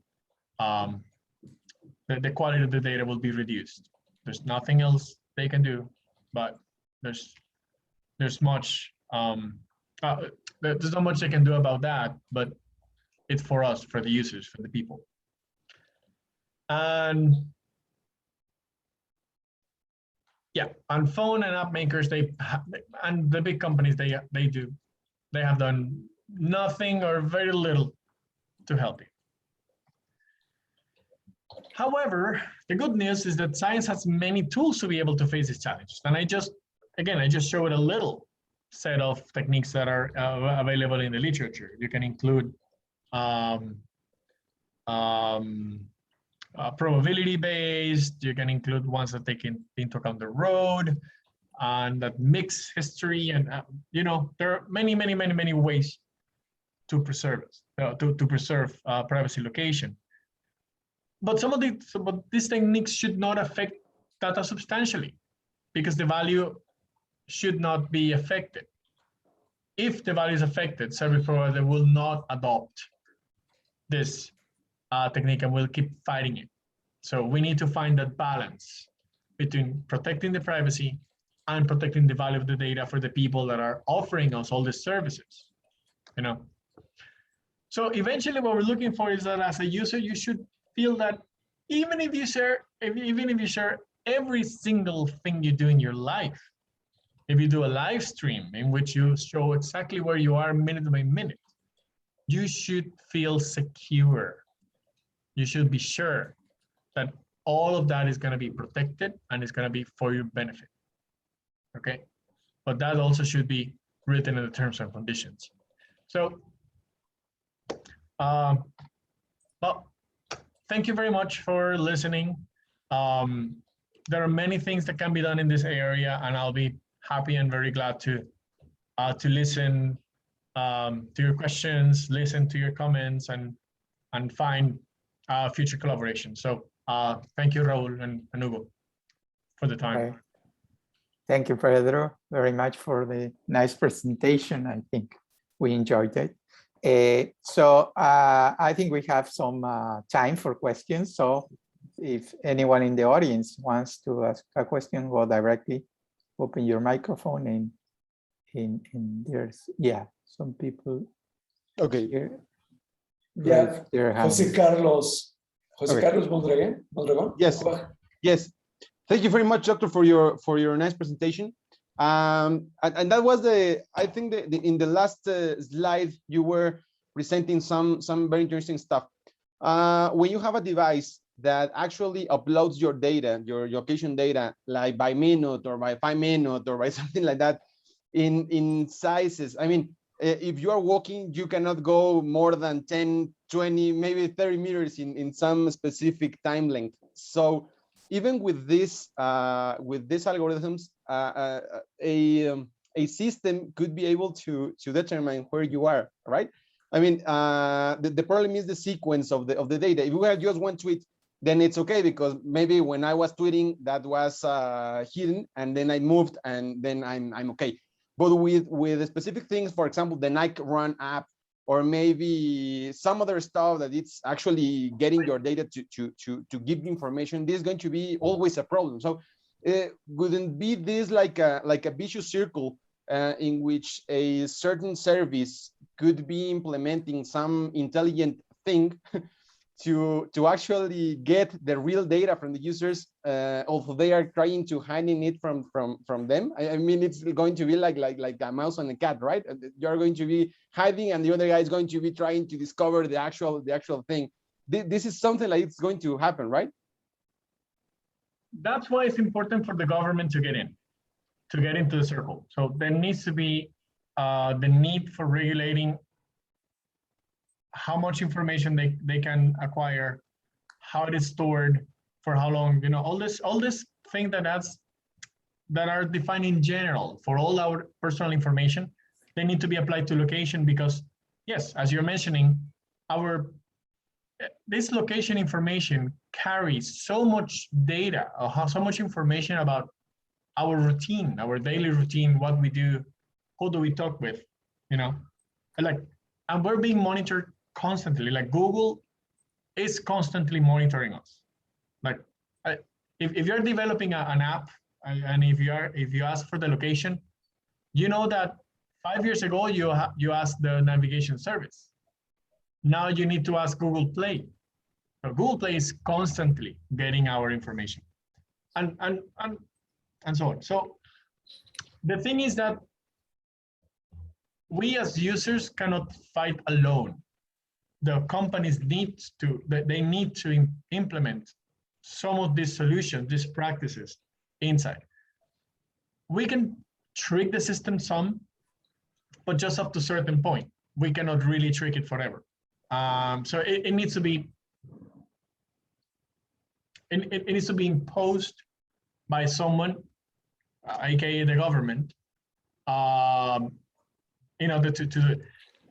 the quality of the data will be reduced. There's nothing else they can do, but there's much, there's not much they can do about that, but it's for us, for the users, for the people. And yeah, and phone and app makers, and the big companies, they have done nothing or very little to help you. However, the good news is that science has many tools to be able to face these challenges. And I just showed a little set of techniques that are available in the literature. You can include probability-based, you can include ones that take into account the road, and that mix history, and there are many ways to preserve it, to preserve privacy location. But but these techniques should not affect data substantially, because the value should not be affected. If the value is affected, service provider will not adopt this technique and will keep fighting it. So we need to find that balance between protecting the privacy and protecting the value of the data for the people that are offering us all these services. So eventually what we're looking for is that as a user, you should feel that even if you share, even if you share every single thing you do in your life, if you do a live stream in which you show exactly where you are minute by minute, you should feel secure. You should be sure that all of that is going to be protected and it's going to be for your benefit. Okay, but that also should be written in the terms and conditions. So, well, thank you very much for listening. There are many things that can be done in this area, and I'll be happy and very glad to listen to your questions, listen to your comments, and find future collaboration. So thank you, Raul and Hugo, for the time. Right. Thank you, Pedro, very much for the nice presentation. I think we enjoyed it. So I think we have some time for questions. So if anyone in the audience wants to ask a question, go directly, open your microphone, and there's, yeah, some people. Okay. Here. Yeah, Jose Carlos Mondragon. Yes, yes. Thank you very much, Doctor, for your nice presentation. And that was I think in the last slide you were presenting some very interesting stuff. When you have a device that actually uploads your data, your location data, like by minute or by 5 minutes or by something like that, in sizes. I mean, if you are walking, you cannot go more than 10, 20, maybe 30 meters in some specific time length. So even with these algorithms, a system could be able to determine where you are, right? I mean, the problem is the sequence of the data. If you have just one tweet, then it's okay, because maybe when I was tweeting, that was hidden, and then I moved, and then I'm okay. But with specific things, for example, the Nike Run app, or maybe some other stuff that it's actually getting your data to give you information, this is going to be always a problem. So wouldn't be this like a vicious circle in which a certain service could be implementing some intelligent thing to actually get the real data from the users, although they are trying to hiding it from them. I mean, it's going to be like a mouse and a cat, right? You're going to be hiding, and the other guy is going to be trying to discover the actual thing. This is something like it's going to happen, right? That's why it's important for the government to get into the circle. So there needs to be the need for regulating how much information they can acquire, how it is stored, for how long, you know, all this thing that are defined in general for all our personal information. They need to be applied to location, because yes, as you're mentioning, this location information carries so much data, or so much information about our routine, our daily routine, what we do, who do we talk with, you know, and we're being monitored constantly. Like Google is constantly monitoring us. Like if you're developing an app, and if you ask for the location, you know that 5 years ago you asked the navigation service. Now you need to ask Google Play. So Google Play is constantly getting our information, and so on. So the thing is that we as users cannot fight alone. The companies need to implement some of these solutions, these practices inside. We can trick the system some, but just up to a certain point. We cannot really trick it forever. So it needs to be it needs to be imposed by someone, a.k.a. the government, in order to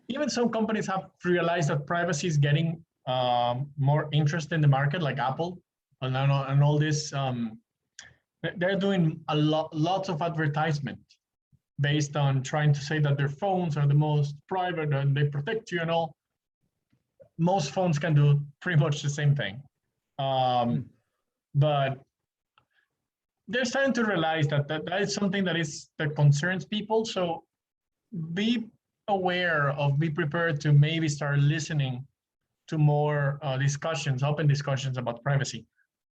even some companies have realized that privacy is getting more interest in the market, like Apple and all this. They're doing lots of advertisement based on trying to say that their phones are the most private and they protect you and all. Most phones can do pretty much the same thing. But they're starting to realize that is something that concerns people. So be aware of, be prepared to maybe start listening to more discussions, open discussions about privacy,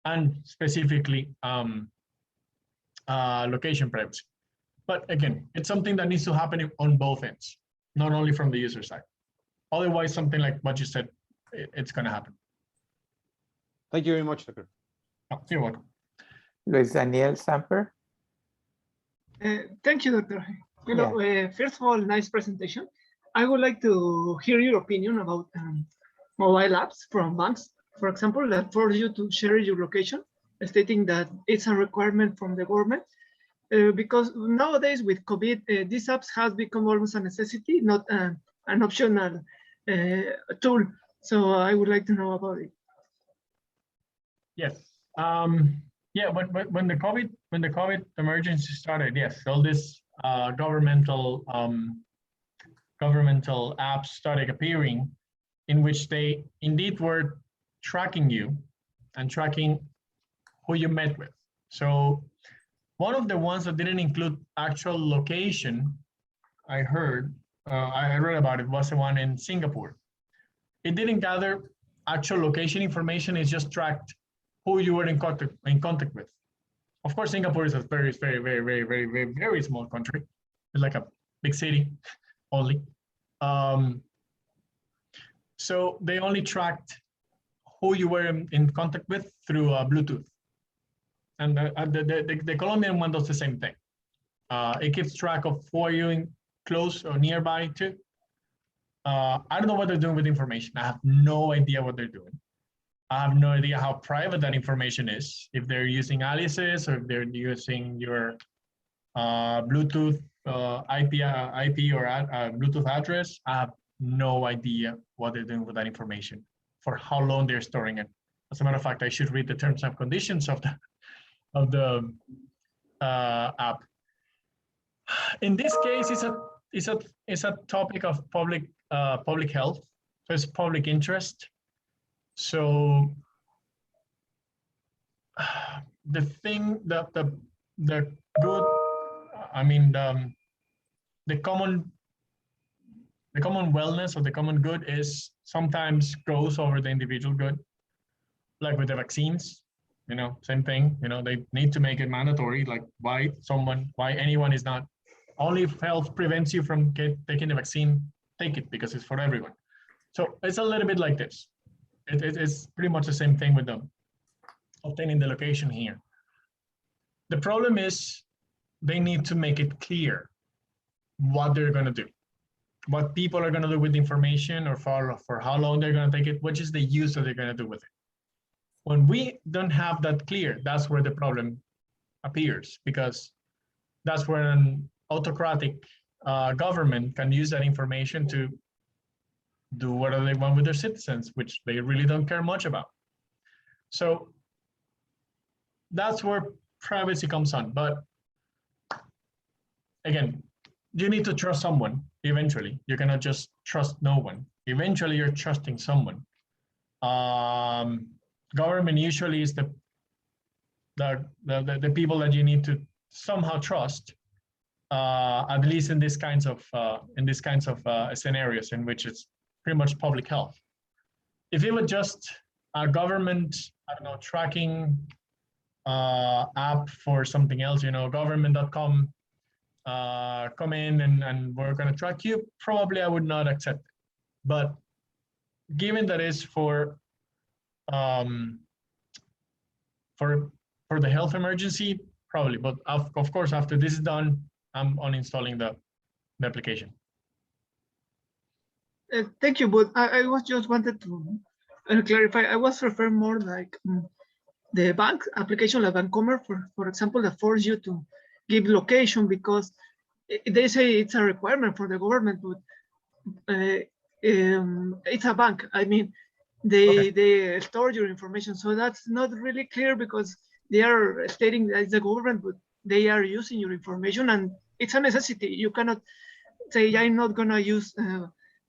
and specifically location privacy. But again, it's something that needs to happen on both ends, not only from the user side. Otherwise, something like what you said, it's going to happen. Thank you very much, Dr. Oh, you're welcome. Luis Daniel Samper. Thank you, Dr. Hello. First of all, nice presentation. I would like to hear your opinion about mobile apps from banks, for example, that force you to share your location, stating that it's a requirement from the government. Because nowadays with COVID, these apps have become almost a necessity, not an optional tool. So I would like to know about it. Yes. Yeah, but when the COVID emergency started, yes, all this governmental apps started appearing, in which they indeed were tracking you and tracking who you met with. So one of the ones that didn't include actual location, I read about it, was the one in Singapore. It didn't gather actual location information. It just tracked who you were in contact with. Of course, Singapore is a very, very, very, very, very, very, very small country. It's like a big city only. So they only tracked who you were in contact with through Bluetooth. And the Colombian one does the same thing. It keeps track of who are you close or nearby to. I don't know what they're doing with information. I have no idea what they're doing. I have no idea how private that information is. If they're using aliases or if they're using your Bluetooth IP or Bluetooth address, I have no idea what they're doing with that information, for how long they're storing it. As a matter of fact, I should read the terms and conditions of the app. In this case, it's a topic of public health, so it's public interest. So the thing that the good, I mean, the common wellness or the common good is sometimes goes over the individual good, like with the vaccines. You know, same thing. You know, they need to make it mandatory. Like why anyone is not, only if health prevents you from taking the vaccine, take it, because it's for everyone. So it's a little bit like this. It's pretty much the same thing with them obtaining the location here. The problem is they need to make it clear what they're going to do, what people are going to do with the information, or for how long they're going to take it, which is the use that they're going to do with it. When we don't have that clear, that's where the problem appears, because that's where an autocratic government can use that information to do whatever they want with their citizens, which they really don't care much about. So that's where privacy comes on. But again, you need to trust someone eventually. You cannot just trust no one. Eventually, you're trusting someone. Government usually is the people that you need to somehow trust, at least in these kinds of scenarios in which it's pretty much public health. If it were just a government, I don't know, tracking app for something else, you know, government.com, come in and we're going to track you, probably I would not accept it. But given that it's for the health emergency, probably. But of course, after this is done, I'm uninstalling the application. Thank you, but I was just wanted to clarify. I was referring more like the bank application, like Bancomer, for example, that force you to give location, because they say it's a requirement for the government, but it's a bank. I mean, they store your information, so that's not really clear, because they are stating that it's the government, but they are using your information, and it's a necessity. You cannot say I'm not gonna use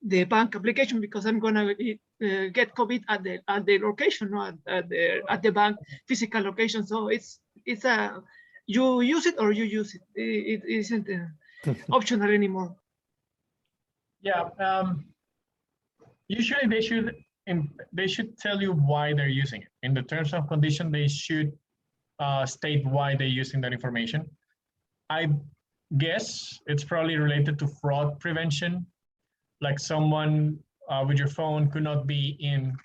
the bank application because I'm gonna get COVID at the location, not at the bank physical location. So it's a, you use it or you use it. It isn't optional anymore. Yeah. Usually they should they should tell you why they're using it. In the terms of condition, they should state why they're using that information. I guess it's probably related to fraud prevention. Like someone with your phone could not be in,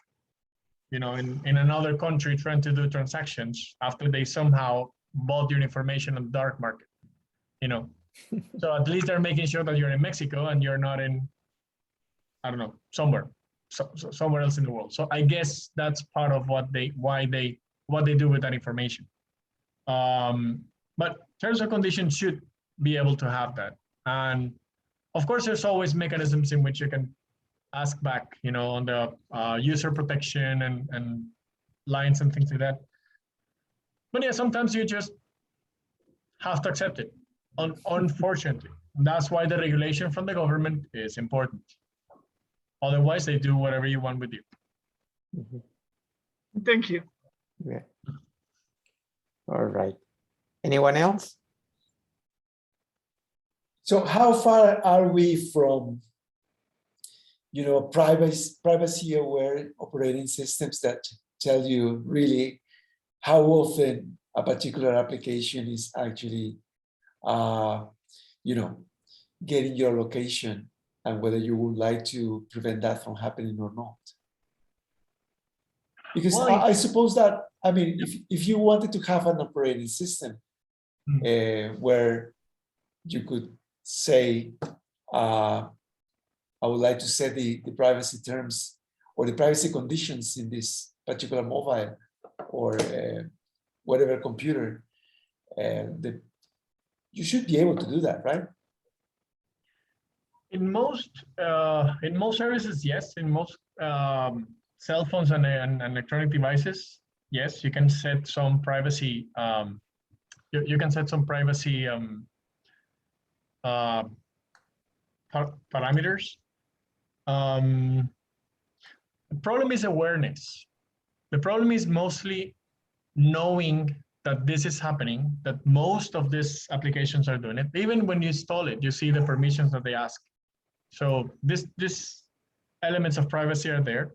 you know, in another country trying to do transactions after they somehow bought your information on the dark market, you know. So at least they're making sure that you're in Mexico and you're not in, I don't know, somewhere else in the world. So I guess that's part of what they do with that information. But terms and conditions should be able to have that. And of course, there's always mechanisms in which you can ask back, you know, on the user protection and lines and things like that. But yeah, sometimes you just have to accept it, unfortunately. And that's why the regulation from the government is important. Otherwise, they do whatever you want with you. Mm-hmm. Thank you. Yeah. All right. Anyone else? So how far are we from, you know, privacy-aware operating systems that tell you really how often a particular application is actually, you know, getting your location and whether you would like to prevent that from happening or not? Because Well, I suppose that, I mean, if you wanted to have an operating system where you could say, I would like to set the privacy terms or the privacy conditions in this particular mobile or whatever computer, you should be able to do that, right? In most services, yes. In most cell phones and electronic devices, yes, you can set some privacy. You can set some privacy parameters. The problem is awareness. The problem is mostly knowing that this is happening, that most of these applications are doing it. Even when you install it, you see the permissions that they ask. So this elements of privacy are there.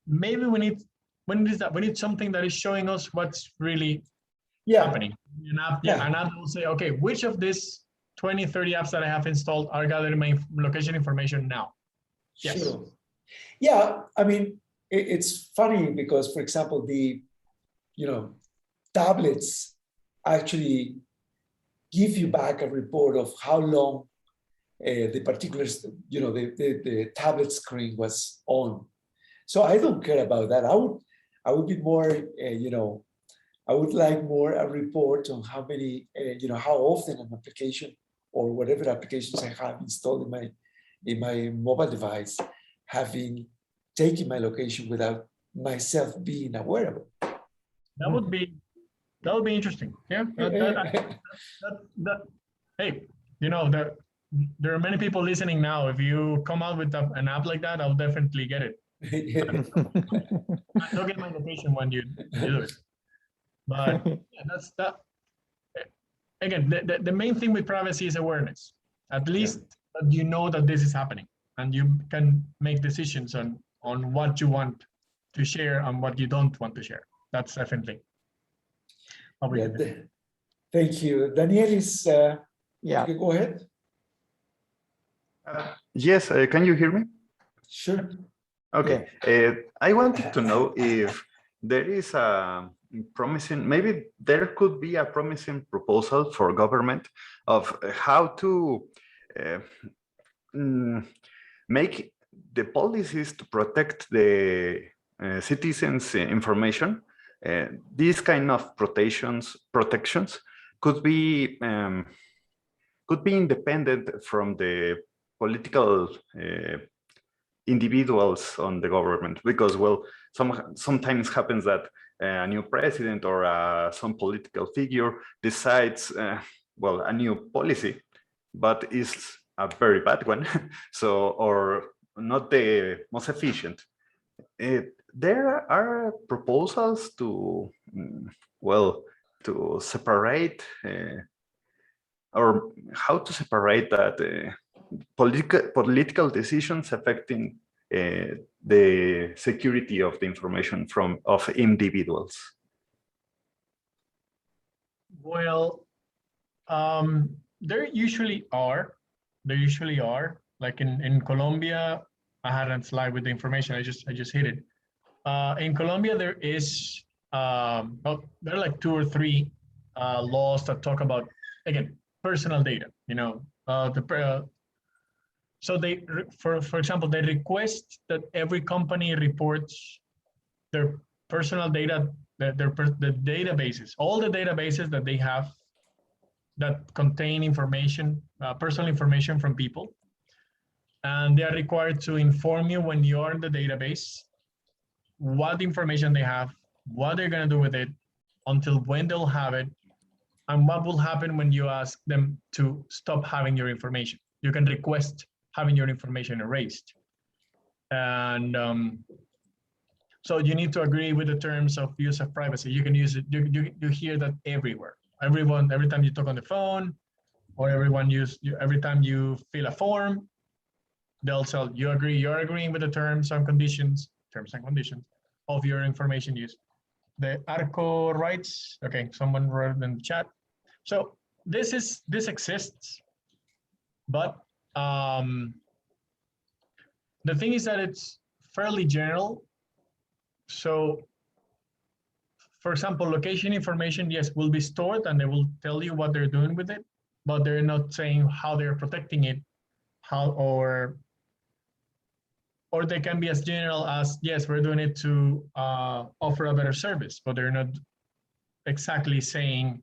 Maybe we need something that is showing us what's really happening. An app will say, okay, which of these 20, 30 apps that I have installed are gathering my location information now? Yes. Sure. Yeah, I mean, it's funny because, for example, the, you know, tablets actually give you back a report of how long the particular, you know, the tablet screen was on. So I don't care about that. I would be more, you know, I would like more a report on how many, you know, how often an application or whatever applications I have installed in my mobile device have been taking my location without myself being aware of it. That would be interesting. Yeah. Hey, you know, there are many people listening now. If you come out with an app like that, I'll definitely get it. I'll get my location when you do it. But yeah, that's that. Again, the main thing with privacy is awareness. At least that you know that this is happening, and you can make decisions on what you want to share and what you don't want to share. That's definitely. Thank you. Daniel is. Yeah. Go ahead. Yes, can you hear me? Sure. Okay. Yeah. I wanted to know if there is a promising, maybe there could be a promising proposal for government of how to make the policies to protect the citizens' information. These kind of protections could be independent from the political individuals on the government, because, well, sometimes happens that a new president or some political figure decides, well, a new policy, but is a very bad one, so, or not the most efficient. There are proposals to, well, to separate or how to separate that political decisions affecting the security of the information of individuals? Well, there usually are. Like in Colombia, I had a slide with the information. I just hit it. In Colombia, there is there are like 2 or 3 laws that talk about, again, personal data. You know, so they, for example, they request that every company reports their personal data, the databases, all the databases that they have that contain information, personal information from people. And they are required to inform you when you are in the database, what information they have, what they're going to do with it, until when they'll have it, and what will happen when you ask them to stop having your information. You can request having your information erased. And so you need to agree with the terms of use of privacy. You can use it, you hear that everywhere. Every time you talk on the phone, or every time you fill a form, they'll tell you you're agreeing with the terms and conditions of your information use. The ARCO rights, okay, someone wrote in the chat. So this exists, but the thing is that it's fairly general. So, for example, location information, yes, will be stored and they will tell you what they're doing with it, but they're not saying how they're protecting it, or they can be as general as, yes, we're doing it to offer a better service, but they're not exactly saying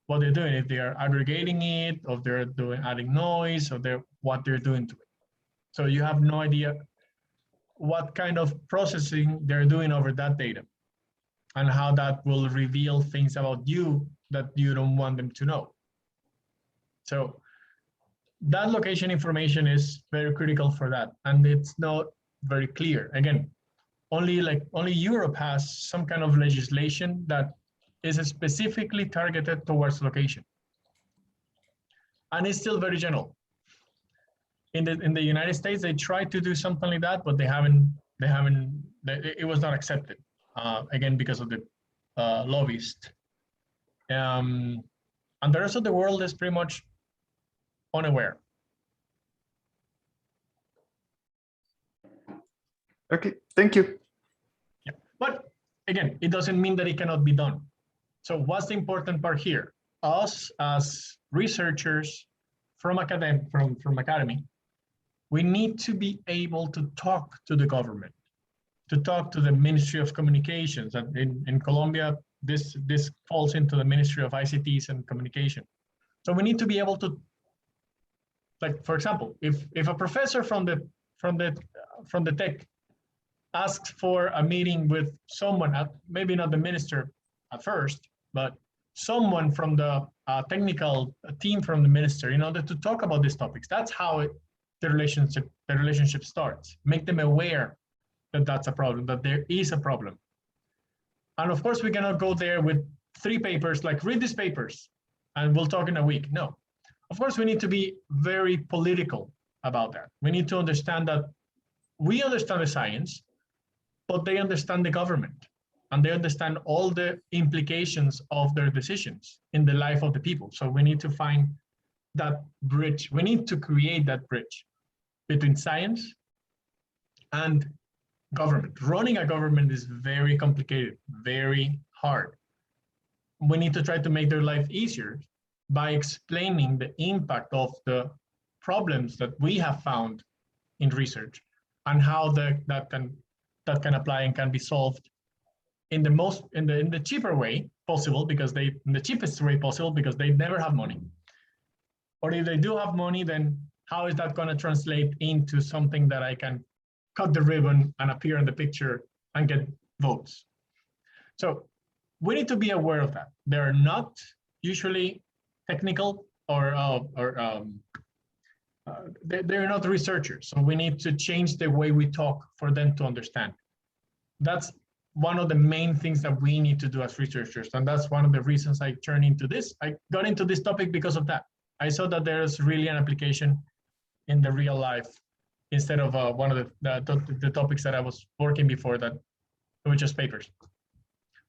what they're doing, if they are aggregating it, or they're adding noise, or what they're doing to it. So you have no idea what kind of processing they're doing over that data, and how that will reveal things about you that you don't want them to know. So that location information is very critical for that, and it's not very clear. Again, only Europe has some kind of legislation that is specifically targeted towards location, and it's still very general. In the United States, they tried to do something like that, but it was not accepted. Again, because of the lobbyist. And the rest of the world is pretty much unaware. Okay, thank you. Yeah. But again, it doesn't mean that it cannot be done. So what's the important part here? Us as researchers from academy, we need to be able to talk to the government, to talk to the Ministry of Communications. And in Colombia, this falls into the Ministry of ICTs and Communication. So we need to be able to, like, for example, if a professor from the tech asks for a meeting with someone, maybe not the minister at first, but someone from the technical team from the minister, in order to talk about these topics, that's how the relationship starts. Make them aware that that's a problem, that there is a problem. And of course, we cannot go there with 3 papers, like read these papers and we'll talk in a week. No, of course, we need to be very political about that. We need to understand that we understand the science, but they understand the government, and they understand all the implications of their decisions in the life of the people. So we need to find that bridge. We need to create that bridge between science and government. Running a government is very complicated, very hard. We need to try to make their life easier by explaining the impact of the problems that we have found in research, and how that can apply and can be solved in the cheaper way possible, in the cheapest way possible, because they never have money. Or if they do have money, then how is that going to translate into something that I can cut the ribbon and appear in the picture and get votes? So we need to be aware of that. They're not usually technical, or they're not researchers. So we need to change the way we talk for them to understand. That's one of the main things that we need to do as researchers. And that's one of the reasons I turned into this. I got into this topic because of that. I saw that there's really an application in the real life instead of one of the topics that I was working before that were just papers.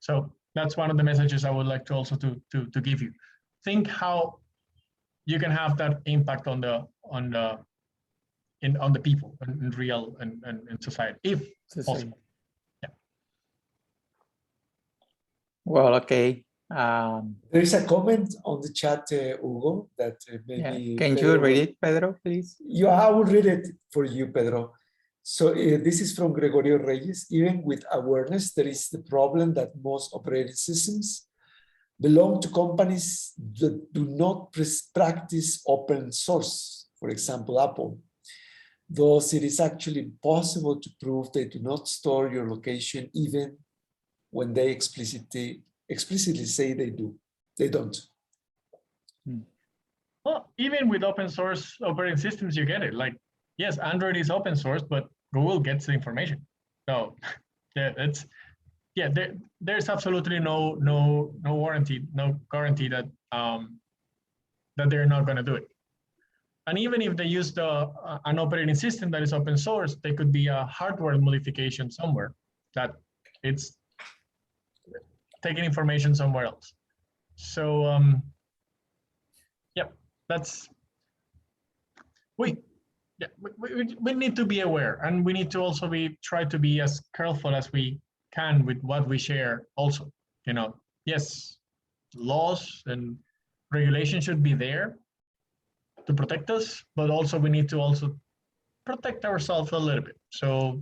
So that's one of the messages I would like to also to give you. Think how you can have that impact on the people in real and in society, if possible. Yeah. Well, okay. There is a comment on the chat, Hugo, that maybe. Yeah. Can you read it, Pedro, please? Yeah, I will read it for you, Pedro. So this is from Gregorio Reyes. Even with awareness, there is the problem that most operating systems belong to companies that do not practice open source, for example, Apple. Thus, it is actually impossible to prove they do not store your location even when they explicitly say they do. They don't. Well, even with open source operating systems, you get it. Like, yes, Android is open source, but Google gets the information. So yeah, there's absolutely no warranty, no guarantee that that they're not going to do it. And even if they use an operating system that is open source, there could be a hardware modification somewhere that it's taking information somewhere else. So yeah, that's we need to be aware, and we need to also try to be as careful as we can with what we share also. You know, yes, laws and regulations should be there to protect us, but also we need to also protect ourselves a little bit. So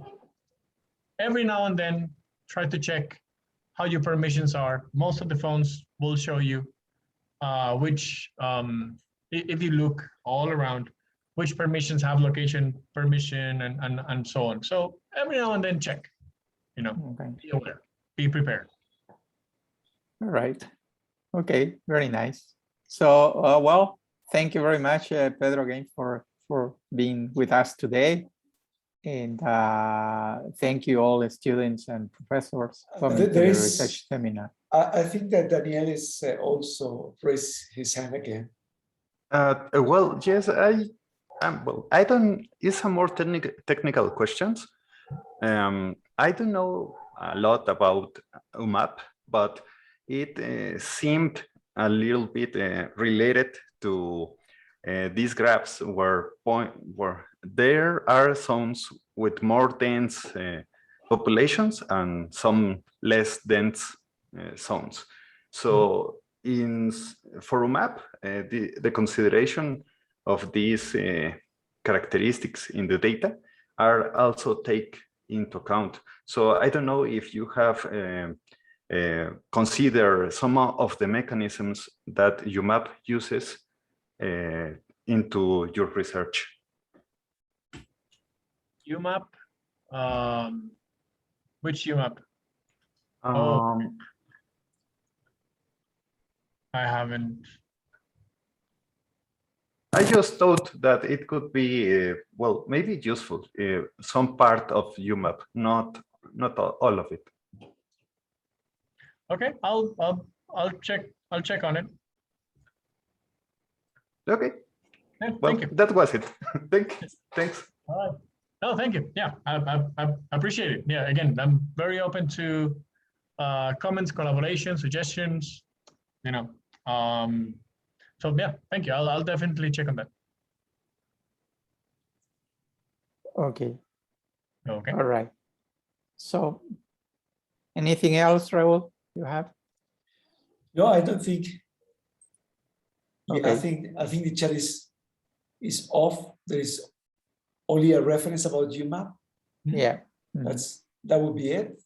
every now and then, try to check how your permissions are. Most of the phones will show you which, if you look all around, which permissions have location permission and so on. So every now and then check, you know, Okay. be aware, be prepared. All right. Okay, very nice. So, well, thank you very much, Pedro, again, for being with us today. And thank you all the students and professors coming to the research seminar. I think that Daniel is also raised his hand again. Well, yes, I don't, it's a more technical questions. I don't know a lot about UMAP, but it seemed a little bit related to these graphs where there are zones with more dense populations and some less dense zones. So for UMAP, the consideration of these characteristics in the data are also take into account. So I don't know if you have consider some of the mechanisms that UMAP uses into your research. UMAP, which UMAP? I haven't. I just thought that it could be, well, maybe useful, some part of UMAP, not all of it. Okay, I'll check on it. Okay. Yeah, Well, thank you. that was it. Thanks. All right. No, thank you. Yeah, I appreciate it. Yeah, again, I'm very open to comments, collaboration, suggestions, you know. So yeah, thank you. I'll definitely check on that. Okay. Okay. All right. So anything else, Raul, you have? No, I don't think. Okay. I think the chat is off. There is only a reference about UMAP. Yeah. That would be it.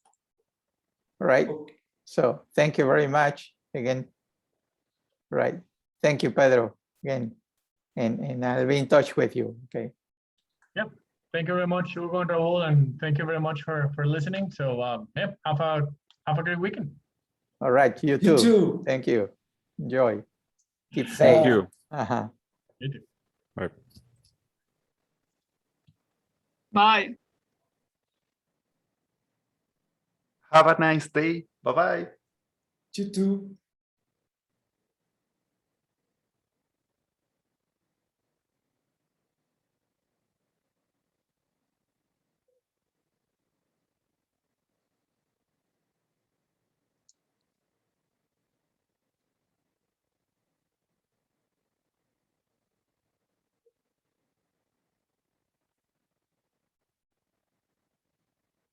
All right. Okay. So thank you very much again. Right. Thank you, Pedro, again. And I'll be in touch with you. Okay. Yep. Thank you very much, Hugo and Raul, and thank you very much for listening. So yeah, have a great weekend. All right. You too. You too. Thank you. Enjoy. Keep safe. Thank you. You too. Bye. Bye. Have a nice day. Bye-bye. You too.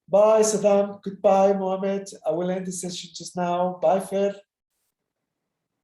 Bye, Saddam. Goodbye, Mohammed. I will end the session just now. Bye, Fer.